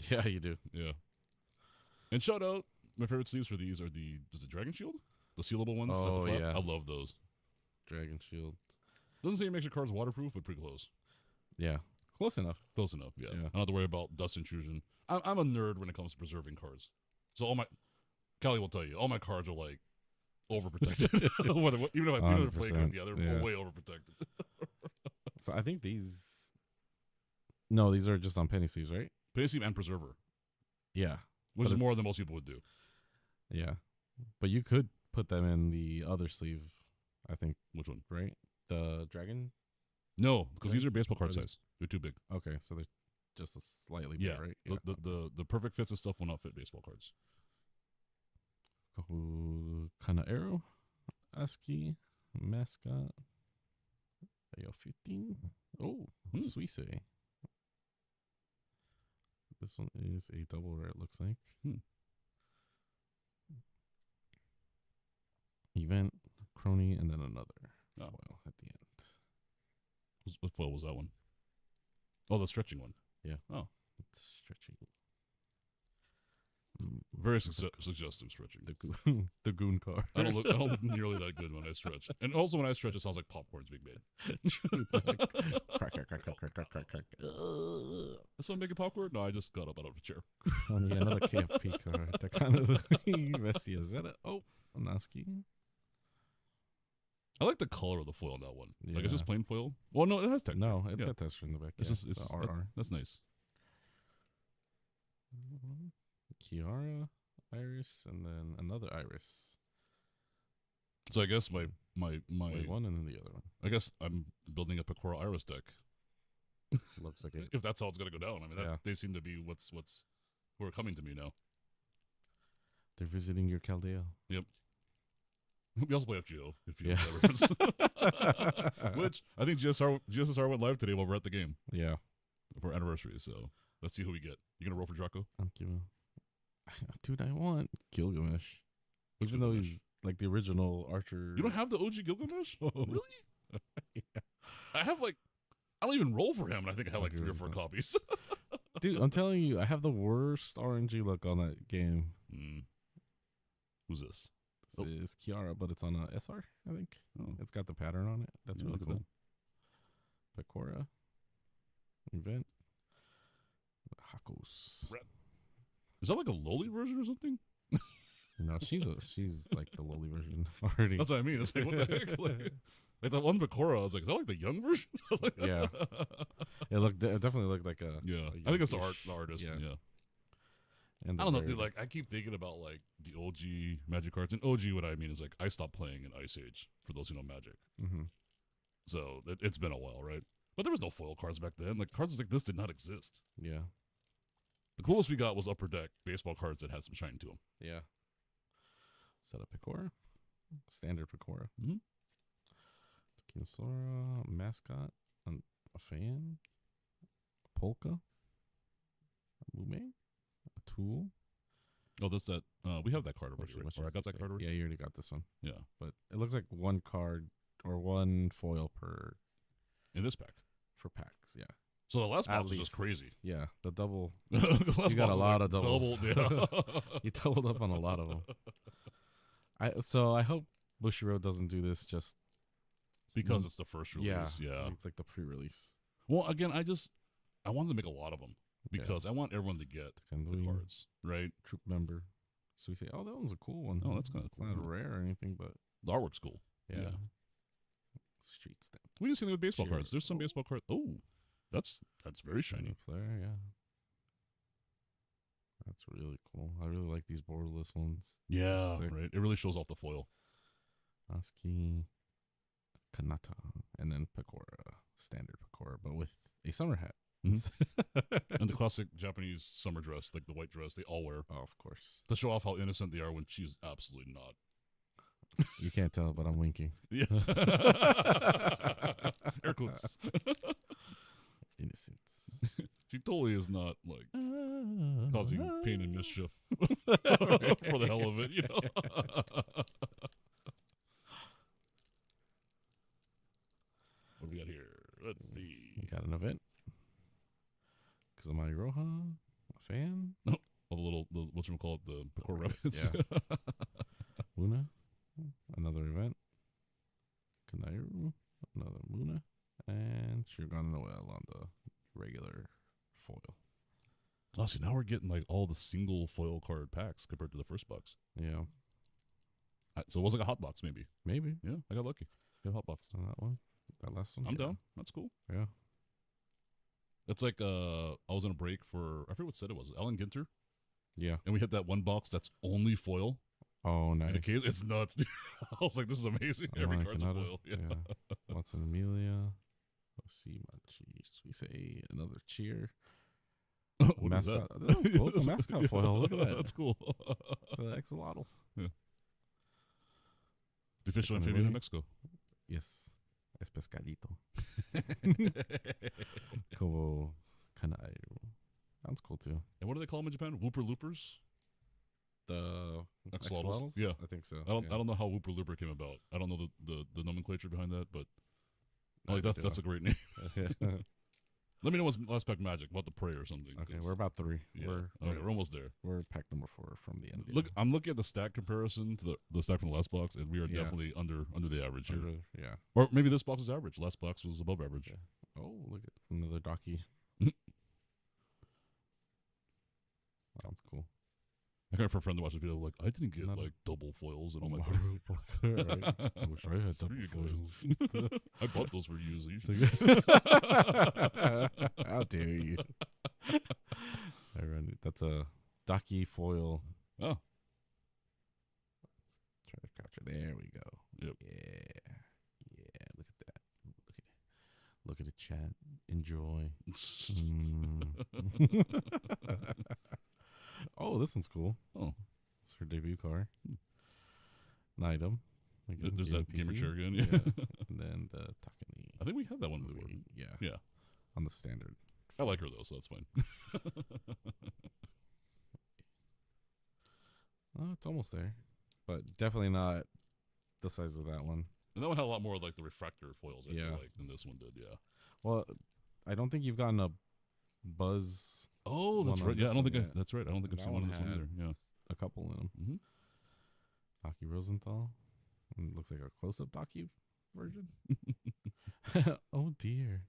Yeah, you do. Yeah. And shout out, my favorite sleeves for these are is it Dragon Shield? The sealable ones? Oh, yeah. I love those. Dragon Shield. Doesn't say it makes your cards waterproof, but pretty close. Yeah. Close enough. Close enough, yeah. Yeah. I don't have to worry about dust intrusion. I'm a nerd when it comes to preserving cards. So Callie will tell you, all my cards are like overprotected. even if I play them, they're way overprotected. So I think these are just on penny sleeves, right? Penny sleeve and preserver. Yeah. Which is more than most people would do. Yeah. But you could put them in the other sleeve, I think. Which one? Right? The dragon? No, because these are baseball card size. They're too big. Okay, so they're just a slightly bigger, right? Yeah. The perfect fits and stuff will not fit baseball cards. Kanahiro, ASCII, Mascot, AO 15. Oh, Suisse. This one is a double rare, it looks like. Event, Crony, and then another foil at the end. What foil was that one? Oh, the stretching one. Yeah. Oh. It's stretching. Very suggestive stretching. The goon card. I don't look nearly that good when I stretch. And also when I stretch, it sounds like popcorn's being made. Crack, crack, crack, crack, crack, crack, crack, crack. Is someone making popcorn? No, I just got up out of a chair. Oh, yeah, another KFP card. That kind of Vestia Zeta. Oh, Naski. I like the color of the foil on that one. Yeah. Like, it's just plain foil. Well, no, it has texture. No, it's got texture in the back. It's Yeah, just RR. That's nice. Kiara, Iris, and then another Iris. So I guess my Wait, one and then the other one. I guess I'm building up a Cora Iris deck. Looks like it. If that's how it's gonna go down. I mean, they seem to be who are coming to me now. They're visiting your Caldea. Yep. We also play FGO, if you know that reference. Which I think GSSR went live today while we're at the game. Yeah. For anniversary, so let's see who we get. You gonna roll for Draco? Dude, I want Gilgamesh. Even though he's like the original Archer. You don't have the OG Gilgamesh? Really? Yeah. I don't even roll for him, and I think I have like 3 or 4 copies. Dude, I'm telling you, I have the worst RNG luck on that game. Who's this? This is Kiara, but it's on a SR, I think. Oh. It's got the pattern on it. That's really cool. Pecora. Event. Hakos. Is that like a lowly version or something? No, she's like the lowly version already. That's what I mean. It's like, what the heck? Like that one Pecora, I was like, is that like the young version? Yeah. It definitely looked like a... Yeah. I think it's the artist. Yeah. And I don't know, dude. Like, I keep thinking about like the OG Magic cards. And OG, what I mean is like, I stopped playing in Ice Age, for those who know Magic. Mm-hmm. So it's been a while, right? But there was no foil cards back then. Like, cards like this did not exist. Yeah. The coolest we got was Upper Deck baseball cards that had some shine to them. Yeah. Set up Pecora. Standard Pecora. Mm-hmm. Kynosora, mascot, a fan, polka, a mume, a tool. Oh, that's that. We have that card already, right? Or I got that card already? Yeah, you already got this one. Yeah. But it looks like one card or one foil per in this pack. For packs, yeah. So the last box was just crazy. Yeah, the double. The last you got box a lot of doubles. Yeah. You doubled up on a lot of them. I hope Bushiroad doesn't do this just because it's the first release. Yeah. It's like the pre-release. Well, again, I wanted to make a lot of them because I want everyone to get the cards, right? Troop member. So we say, oh, that one's a cool one. Oh, that's kind of cool. It's not rare or anything, but the artwork's cool. Yeah. Street stamp. We just seen it with baseball cards. There's some baseball cards. Oh, that's very shiny. Player, yeah. That's really cool. I really like these borderless ones. Yeah, right. It really shows off the foil. Aski, Kanata, and then Pecora, standard Pecora, but with a summer hat. And the classic Japanese summer dress, like the white dress they all wear. Oh, of course. To show off how innocent they are when she's absolutely not. You can't tell, but I'm winking. Yeah. Air quotes. Innocence. She totally is not like causing pain and mischief for the hell of it, you know. What do we got here? Let's see. We got an event. Kazamari Roha, a fan. Oh, the whatchamacallit, the Pecora rabbits. Yeah. Luna, another event. Kanairu, another Muna. And Shugan Noel on the regular foil. Oh, see, now we're getting like all the single foil card packs compared to the first box. Yeah. So it was like a hot box, maybe. Maybe. Yeah, I got lucky. Good hot box on that one. That last one. I'm down. That's cool. Yeah. It's like I was on a break for, I forget what set it was. Alan Ginter. Yeah. And we hit that one box that's only foil. Oh, nice. It's nuts. I was like, this is amazing. Every card's a foil. Yeah. Watson Amelia. OC Machi. Suisse. Another cheer. What mascot. Is that? That's cool. It's a mascot foil. Look at that. That's cool. It's an axolotl. Yeah. The official amphibian in Mexico. Yes. Es pescadito. Como Kanairu. Sounds cool too. And what do they call them in Japan? Whooper loopers? The axolotls? Yeah. I think so. I don't know how Whooper looper came about. I don't know the nomenclature behind that, but like that's a great name. Let me know what's last pack magic about the prey or something. Okay, we're about 3. Yeah. We're almost there. We're pack number 4 from the end. Look, I'm looking at the stack comparison to the stack from the last box, and we are definitely under the average here. Yeah. Or maybe this box is average. Last box was above average. Yeah. Oh, look at another Docky. Sounds cool. I got a friend to watch the video like, I didn't get like double foils and all my cards. I wish I had double foils. I bought those for you, so you should. How dare you? That's a Docky foil. Oh. Let's try to capture. There we go. Yep. Yeah. Look at that. Look at the chat. Enjoy. Oh, this one's cool. Oh, it's her debut card. An item. Again, there's that gamer chair again. Yeah. And then the Takani. I think we had that one before. Yeah. On the standard. I like her though, so that's fine. Oh, it's almost there, but definitely not the size of that one. And that one had a lot more like the refractor foils. I feel like than this one did. Yeah. Well, I don't think you've gotten a Buzz. Oh, that's right. Yeah, I don't think that's right. I don't think I've seen one of those either. Yeah, a couple in them. Docky Rosenthal. And it looks like a close-up Docky version. Oh dear.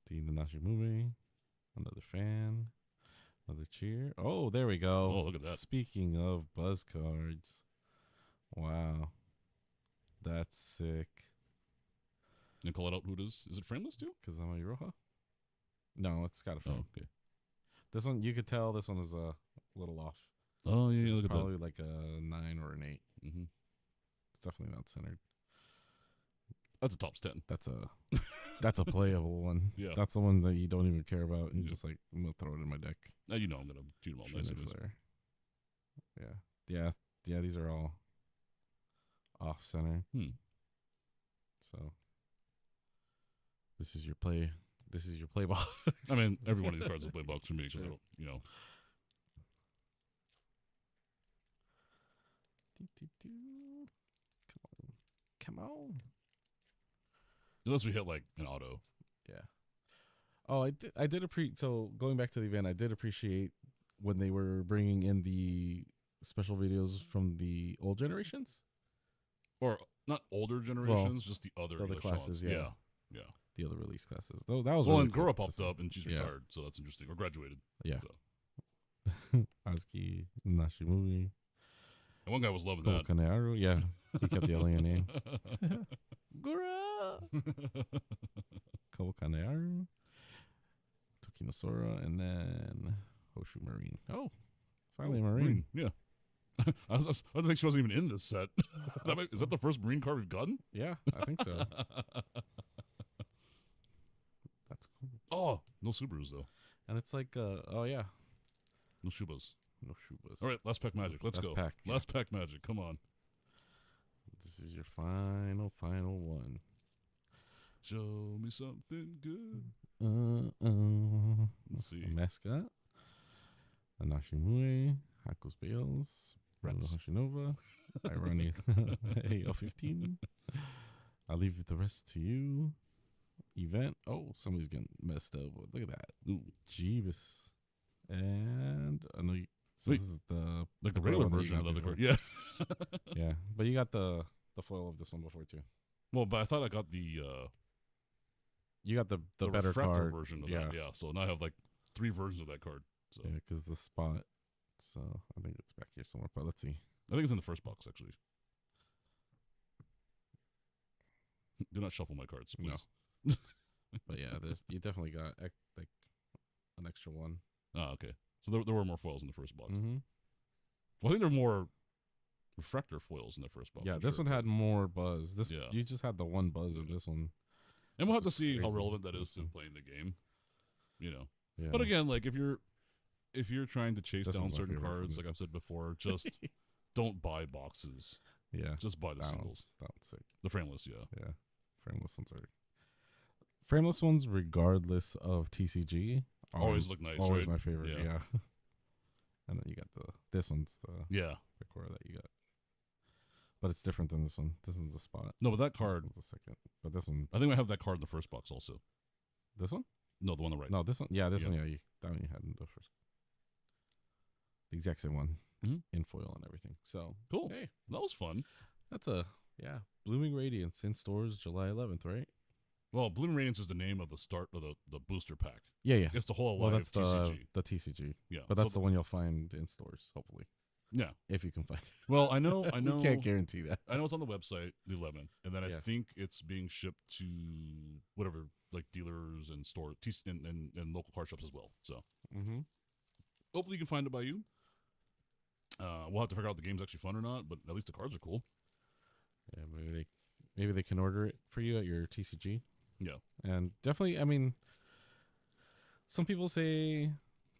Dean Nashimube. Another fan. Another cheer. Oh, there we go. Oh, look at that. Speaking of Buzz cards. Wow. That's sick. You call it out who it is? Is it frameless too? Kazama Iroha? No, it's got a frame. Oh, okay. This one, you could tell this one is a little off. Oh, yeah, look at that. Probably like a 9 or an 8. It's definitely not centered. That's a top 10. That's a playable one. Yeah. That's the one that you don't even care about. And just like, I'm going to throw it in my deck. Now you know I'm going to treat them all nice. Yeah, these are all off center. So this is your play. This is your play box. I mean, every one of these cards is a play box for me because I don't, you know. Come on. Unless we hit like an auto. Yeah. Oh, I did appreciate. So going back to the event, I did appreciate when they were bringing in the special videos from the old generations, or not older generations, just the other classes. Yeah, the other release classes. Though that was well, really and cool Gura popped up and she's retired, so that's interesting. Or graduated. Yeah. So. Azuki Nashimui. And one guy was loving that. Kanearu, yeah, he kept yelling your name. Gura. Kanearu. Tokinosora, and then Hoshu Marine. Oh, finally Marine. Yeah. I don't think she wasn't even in this set. Is that the first Marine card we've gotten? Yeah, I think so. That's cool. Oh, no Subarus though. And it's like, oh yeah. No Shubas. No Shubas. All right, last pack magic. Let's go. Last pack magic. Come on. This is your final one. Show me something good. Let's see. Mascot. Anashimue. Haku's Bales. Rano Hoshinova. Irony. AL15. I'll leave the rest to you. Event. Oh, somebody's getting messed up. Look at that. Ooh, Jeebus. And I know you. So this is the regular version of the other card. Yeah. Yeah. But you got the foil of this one before too. Well, but I thought I got the you got the better card version of that. Yeah. So now I have like 3 versions of that card. So. Yeah, because the spot. So I think it's back here somewhere. But let's see. I think it's in the first box actually. Do not shuffle my cards, please. No. But yeah, you definitely got like an extra one. Oh, okay. So there were more foils in the first box. Mm-hmm. Well, I think there were more refractor foils in the first box. Yeah, this one had more buzz. You just had the one buzz of this one. And we'll have to see how relevant that is to playing the game. You know. Yeah. But again, like if you're trying to chase down certain cards, like I've said before, just don't buy boxes. Yeah. Just buy the singles. That's sick. The frameless, yeah. Yeah. Frameless ones, regardless of TCG, always look nice. Always right? my favorite. Yeah. And then you got this one's the core that you got, but it's different than this one. This one's a spot. No, but that card was a second. But this one, I think I have that card in the first box also. This one? No, the one on the right. No, this one. Yeah, this one. Yeah, that one you had in the first. The exact same one in foil and everything. So cool. Hey, that was fun. That's Blooming Radiance in stores July 11th, right? Well, Blooming Radiance is the name of the start of the booster pack. Yeah. It's the Hololive that's TCG. the TCG. Yeah. But that's the one you'll find in stores, hopefully. Yeah. If you can find it. Well, I know. We can't guarantee that. I know it's on the website, the 11th, and then I think it's being shipped to whatever, like dealers and store and local card shops as well. So hopefully you can find it by you. We'll have to figure out if the game's actually fun or not, but at least the cards are cool. Yeah, maybe they can order it for you at your TCG. Yeah. And definitely, I mean, some people say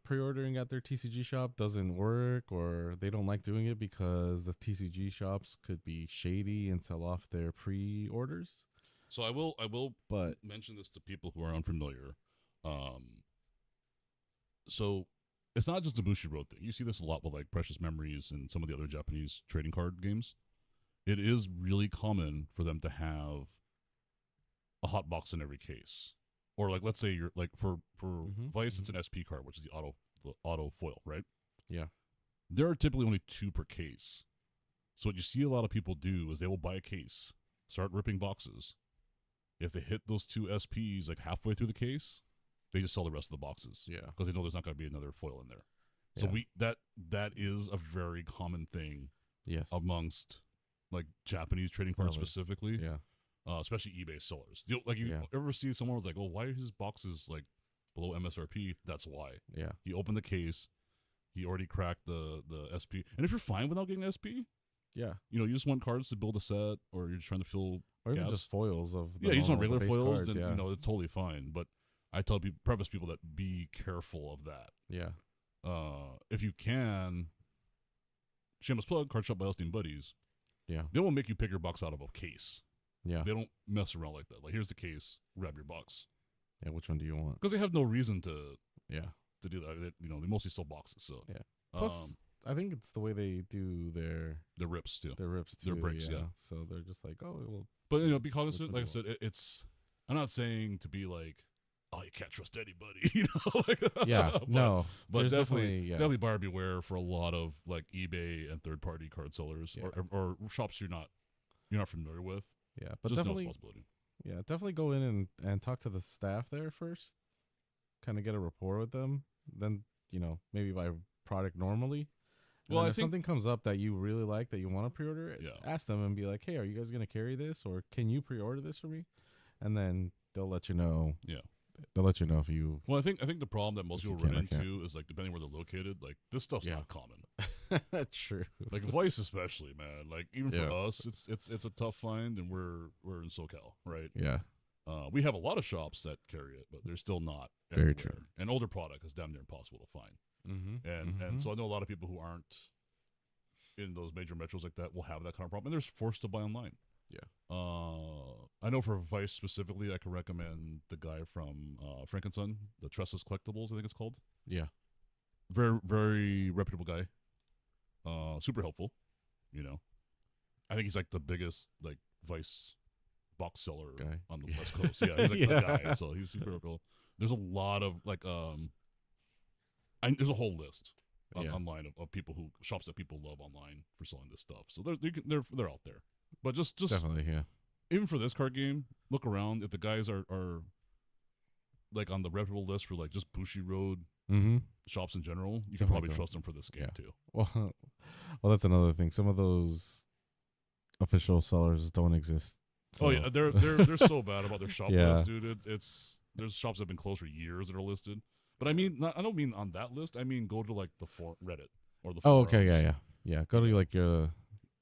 pre-ordering at their TCG shop doesn't work, or they don't like doing it because the TCG shops could be shady and sell off their pre-orders. So I will mention this to people who are unfamiliar. So it's not just a Bushiroad thing. You see this a lot with like Precious Memories and some of the other Japanese trading card games. It is really common for them to have a hot box in every case, or like let's say you're like for Vice, it's an SP card, which is the auto foil, right? Yeah. There are typically only 2 per case, so what you see a lot of people do is they will buy a case, start ripping boxes. If they hit those 2 SPs like halfway through the case, they just sell the rest of the boxes. Yeah, because they know there's not going to be another foil in there. So that is a very common thing. Yes. Amongst like Japanese trading cards specifically. Yeah. Especially eBay sellers. You ever see someone was like, "Oh, why are his boxes like below MSRP?" That's why. Yeah. He opened the case. He already cracked the SP. And if you're fine without getting SP, you just want cards to build a set, or you're just trying to fill or gaps. even just foils of you just want regular foils. Cards, then it's totally fine. But I preface people that be careful of that. Yeah. If you can, shameless plug, Card Shop by Elstein Buddies. Yeah. They won't make you pick your box out of a case. Yeah. They don't mess around like that. Like, here's the case, grab your box. Yeah. Which one do you want? Because they have no reason to do that. They mostly sell boxes. So yeah. Plus, I think it's the way they do their rips too. Their rips too. Their breaks, yeah. So they're just like, oh, well. But be cognizant. Like I said, it's. I'm not saying to be like, oh, you can't trust anybody. No. But definitely buyer beware for a lot of like eBay and third party card sellers or shops you're not familiar with. Yeah, but just definitely no responsibility. Yeah, definitely go in and talk to the staff there first. Kind of get a rapport with them. Then maybe buy product normally. And if something comes up that you really like that you want to pre-order, ask them and be like, hey, are you guys gonna carry this, or can you pre-order this for me? And then they'll let you know. Yeah. They'll let you know if you. Well, I think the problem that most people run into is like depending where they're located, like this stuff's not common. That's true. Like Vice, especially, man. Like even for us, it's a tough find, and we're in SoCal, right? Yeah. We have a lot of shops that carry it, but they're still not very everywhere. true. And older product is damn near impossible to find. Mm-hmm. And so I know a lot of people who aren't in those major metros like that will have that kind of problem, and they're forced to buy online. Yeah. I know for Vice specifically, I can recommend the guy from Frank & Son, the Tresses Collectibles, I think it's called. Yeah. Very, very reputable guy. Super helpful, I think he's like the biggest like Vice box seller on the West Coast. Yeah, he's like the guy. So he's super helpful. There's a lot of like there's a whole list online of shops that people love online for selling this stuff. So they're out there. But just definitely, even for this card game, look around. If the guys are like on the reputable list for like just Bushi Road shops in general, you can probably trust them for this game too. Well, that's another thing. Some of those official sellers don't exist. So. Oh yeah, they're so bad about their shop list, dude. There's shops that have been closed for years that are listed. But I don't mean on that list. I mean go to like the Reddit or the. Oh, okay, yeah. Go to like your.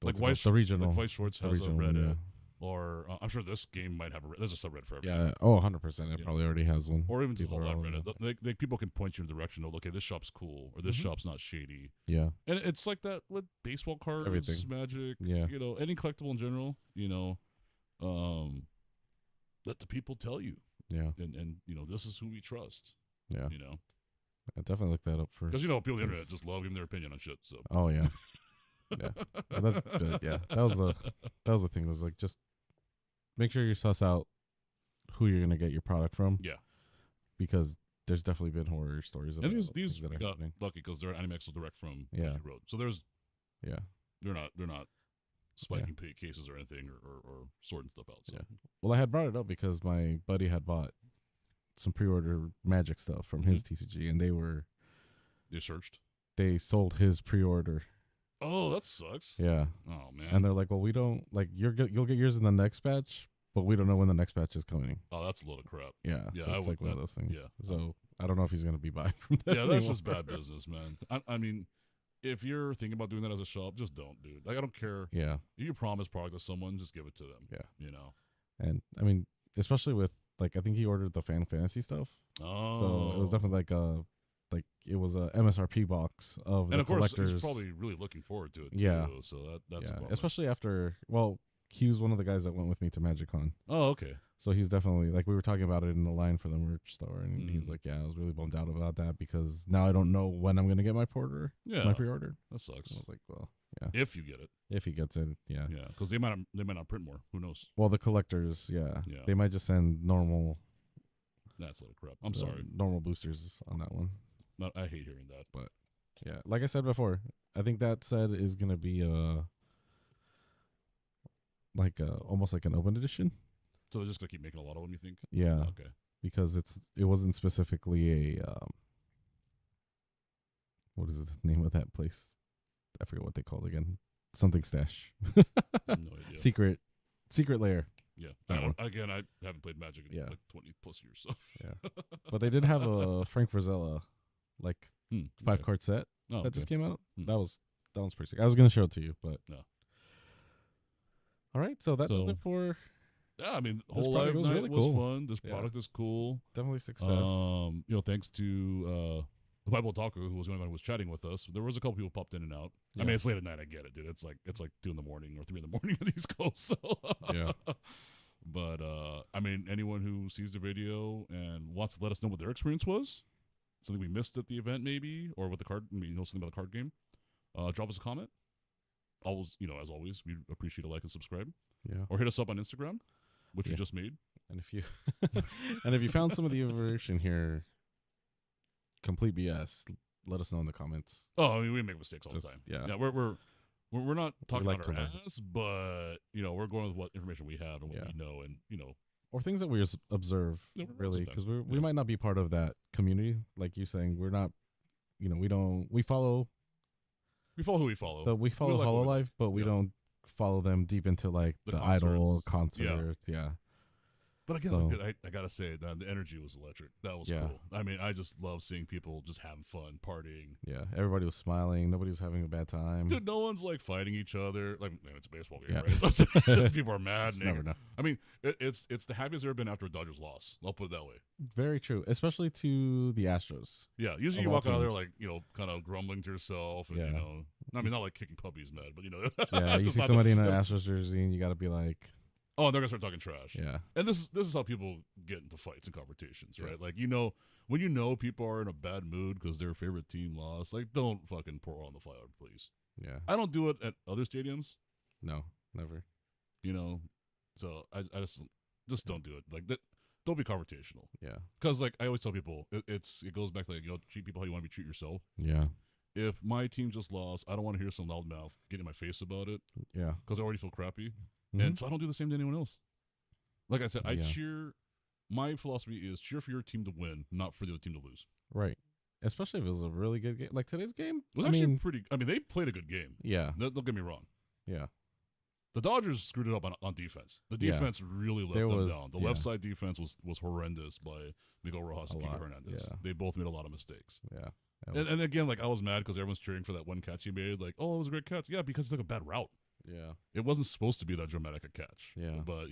Like the regional. Like Vice Shorts has a Reddit, or I'm sure this game might have there's a subreddit for everything. Yeah, 100%. It probably already has one. Or even just a Hololive Reddit. Like people can point you in the direction of, okay, this shop's cool, or this shop's not shady. Yeah. And it's like that with baseball cards, everything. Magic, any collectible in general, let the people tell you. Yeah. And this is who we trust. Yeah. I definitely look that up first. Because people on the internet just love giving their opinion on shit. So. Oh yeah. Yeah, that was the thing. Was like just make sure you suss out who you're gonna get your product from. Yeah, because there's definitely been horror stories. And these got lucky because they're Animexo direct from Bushi Road. So there's they're not spiking cases or anything or sorting stuff out. So. Yeah. Well, I had brought it up because my buddy had bought some pre-order Magic stuff from his TCG, and they searched. They sold his pre-order. Oh, that sucks. Yeah. Oh man. And they're like, well, we don't like you'll get yours in the next batch, but we don't know when the next batch is coming. Oh, that's a load of crap. Yeah. Yeah. So it's like one of those things. Yeah. So I don't know if he's gonna be buying from that. Yeah, that's just bad business, man. I mean, if you're thinking about doing that as a shop, just don't, dude. Like I don't care. Yeah. If you promise product to someone, just give it to them. Yeah. And I mean, especially with like I think he ordered the Fan Fantasy stuff. Oh. So it was definitely like it was a MSRP box of the collectors. And of course, he's probably really looking forward to it, too. Yeah. So that's especially after, he was one of the guys that went with me to MagicCon. Oh, okay. So he was definitely, like, we were talking about it in the line for the merch store, and he was like, yeah, I was really bummed out about that because now I don't know when I'm going to get my pre-order. That sucks. And I was like, well, yeah. If you get it. If he gets it, yeah. Yeah, because they might not print more. Who knows? Well, the collectors, they might just send normal. That's a little crap. I'm sorry. Normal boosters on that one. I hate hearing that. But, yeah, like I said before, I think that set is going to be almost like an open edition. So they're just going to keep making a lot of them, you think? Yeah. Okay. Because it wasn't specifically a, what is the name of that place? I forget what they called it again. Something stash. No idea. Secret lair. Yeah. I haven't played Magic in like 20 plus years. So. Yeah. But they did have a Frank Frazella, like 5-card set that just came out. That was pretty sick. I was going to show it to you, but. No. All right. So that was it for. Yeah, I mean, Hololive Night was fun. This product is cool. Definitely success. Thanks to Bible Talker, who was the only one who was chatting with us. There was a couple people popped in and out. Yeah. I mean, it's late at night. I get it, dude. It's like 2 in the morning or 3 in the morning on the East Coast. So Yeah. But I mean, anyone who sees the video and wants to let us know what their experience was, something we missed at the event, maybe, or with the card, something about the card game, drop us a comment. Always, as always, we appreciate a like and subscribe. Yeah. Or hit us up on Instagram, which we just made. And if you found some of the information here complete BS, let us know in the comments. Oh, I mean, we make mistakes all the time. Yeah. We're not talking like about our to ass, but we're going with what information we have and what we know, and or things that we observe, really, because we might not be part of that community, like you saying. We're not, we follow who we follow. We follow Hololive, but we don't follow them deep into like the idol concert. Yeah. But again, I gotta say, the energy was electric. That was cool. I mean, I just love seeing people just having fun, partying. Yeah, everybody was smiling. Nobody was having a bad time. Dude, no one's like fighting each other. Like, it's a baseball game, right? People are mad. Never know. I mean, it's the happiest I've ever been after a Dodgers loss. I'll put it that way. Very true, especially to the Astros. Yeah, usually you walk out of there like kind of grumbling to yourself, and I mean, not like kicking puppies mad, but yeah, you see somebody in an Astros jersey, and you got to be like, oh, they're gonna start talking trash. Yeah, and this is how people get into fights and confrontations, right? Like when people are in a bad mood because their favorite team lost, like don't fucking pour on the fire, please. Yeah, I don't do it at other stadiums. No, never. So I just don't do it. Like that. Don't be confrontational. Yeah, because like I always tell people, it goes back to like treat people how you want to be treated yourself. Yeah. If my team just lost, I don't want to hear some loudmouth get in my face about it. Yeah, because I already feel crappy. And so I don't do the same to anyone else. Like I said, I cheer. My philosophy is cheer for your team to win, not for the other team to lose. Right. Especially if it was a really good game. Like today's game. It was actually pretty. I mean, they played a good game. Yeah. Don't get me wrong. Yeah. The Dodgers screwed it up on defense. The defense really let them down. The left side defense was horrendous by Miguel Rojas and Kike Hernandez. Yeah. They both made a lot of mistakes. Yeah. And again, like I was mad because everyone's cheering for that one catch he made. Like, oh, it was a great catch. Yeah, because he took a bad route. Yeah, it wasn't supposed to be that dramatic a catch. Yeah, but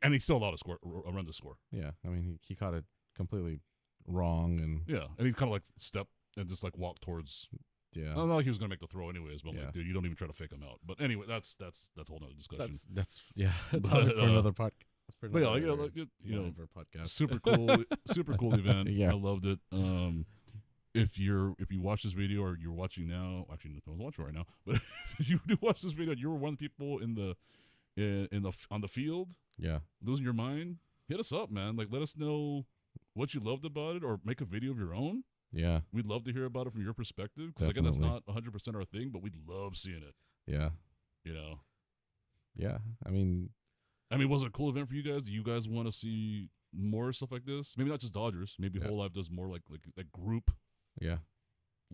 and he still allowed a run to score. Yeah, I mean he caught it completely wrong, and and he kind of like stepped and just like walked towards. Yeah, I don't know like he was gonna make the throw anyways, but I'm like, dude, you don't even try to fake him out. But anyway, that's a whole nother discussion. That's for another podcast. But podcast. Super cool event. Yeah, I loved it. If you watch this video or you're watching now, actually no one's watching right now, but if you do watch this video, you were one of the people on the field, losing your mind, hit us up, man. Like let us know what you loved about it, or make a video of your own. Yeah, we'd love to hear about it from your perspective. Because again, that's not 100% our thing, but we'd love seeing it. Yeah, Yeah, I mean, was it a cool event for you guys? Do you guys want to see more stuff like this? Maybe not just Dodgers. Maybe Hololive does more like group. Yeah,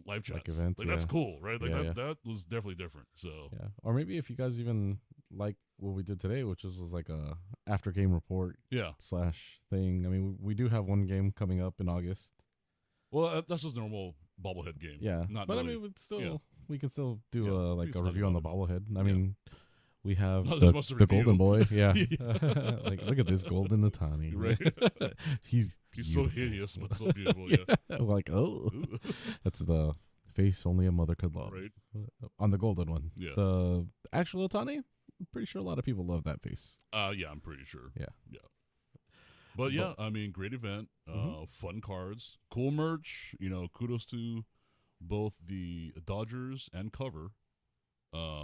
live chats. Like events, that's cool, right? Like that was definitely different. So or maybe if you guys even like what we did today, which was like a after game report, / thing. I mean, we do have one game coming up in August. Well, that's just a normal bobblehead game. Yeah, not but really, I mean, we can still do a review on the bobblehead. I mean. We have the golden boy. Yeah. Like, look at this golden Otani. Right. He's so hideous, but so beautiful. Yeah. Like, oh, that's the face only a mother could love. Right. On the golden one. Yeah. The actual Otani, I'm pretty sure a lot of people love that face. Yeah, I'm pretty sure. Yeah. Yeah. But yeah, I mean, great event. Fun cards, cool merch. Kudos to both the Dodgers and Cover.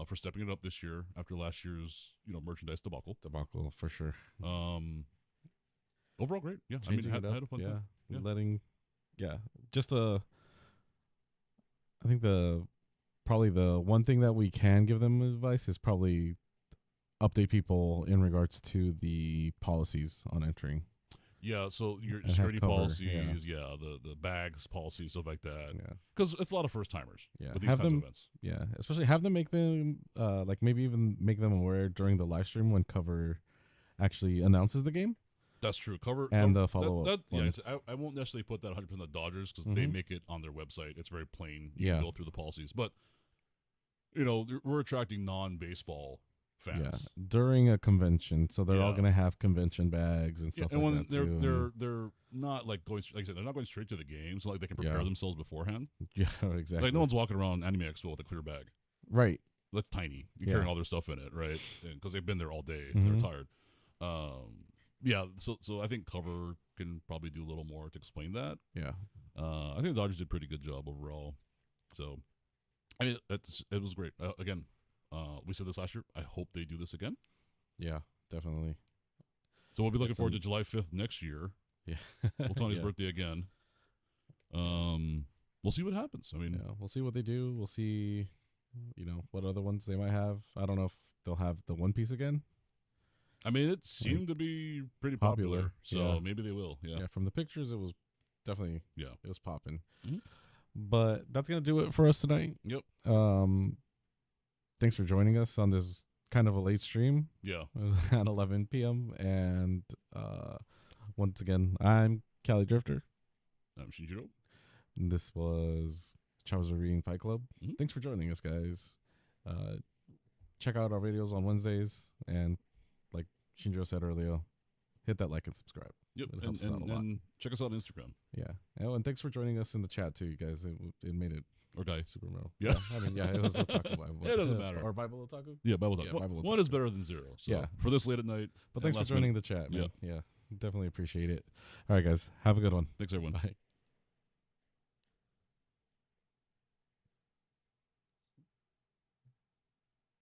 For stepping it up this year after last year's, merchandise debacle. Debacle for sure. Overall great. Yeah. Changing had a fun time. Yeah. I think probably the one thing that we can give them advice is probably update people in regards to the policies on entering. Yeah, so your security policies, the bags policies, stuff like that. Yeah, because it's a lot of first timers. Yeah, with these kinds of events. Yeah, especially have them make them like maybe even make them aware during the live stream when Cover actually announces the game. That's true. Cover the follow up. I won't necessarily put that 100% on the Dodgers because they make it on their website. It's very plain. You can go through the policies, but we're attracting non-baseball fans. Yeah, during a convention, so they're all Yeah. gonna have convention bags and stuff and like when that too. they're not like going, like I said, they're not going straight to the game, so like they can prepare Yeah. themselves beforehand. Yeah, exactly. Like no one's walking around Anime Expo with a clear bag. Right. That's tiny. You're Yeah. carrying all their stuff in it, right? Because they've been there all day. Mhm. They're tired. Yeah. So I think Cover can probably do a little more to explain that. Yeah. I think the Dodgers did a pretty good job overall. So, I mean, it was great. Again, we said this last year. I hope they do this again. Yeah, definitely. So we'll be looking forward to July 5th next year. Yeah. Tony's Yeah. birthday again. We'll see what happens. I mean, Yeah, we'll see what they do. We'll see, what other ones they might have. I don't know if they'll have the One Piece again. I mean, it seemed to be pretty popular, so yeah. maybe they will. Yeah. From the pictures, it was definitely Yeah. it was popping. Mhm. But that's gonna do it for us tonight. Yep. Thanks for joining us on this kind of a late stream. Yeah. At 11 p.m. And once again, I'm Cali Drifter. I'm Shinjiro. And this was Chowser Reading Fight Club. Mhm. Thanks for joining us, guys. Check out our videos on Wednesdays, and like Shinjiro said earlier, hit that like and subscribe. Yep. It helps us out a lot. And check us out on Instagram. Yeah. Oh, and thanks for joining us in the chat too, you guys. It made it Or guys. super real. Yeah. I mean, it was Otaku Bible. It doesn't matter. Or Bible Otaku. Yeah, Bible Talk. Yeah, Bible One is better than zero. So Yeah. for this late at night. But and thanks for last joining minute. the chat, man. Yeah. Definitely appreciate it. All right, guys. Have a good one. Thanks, everyone. Bye.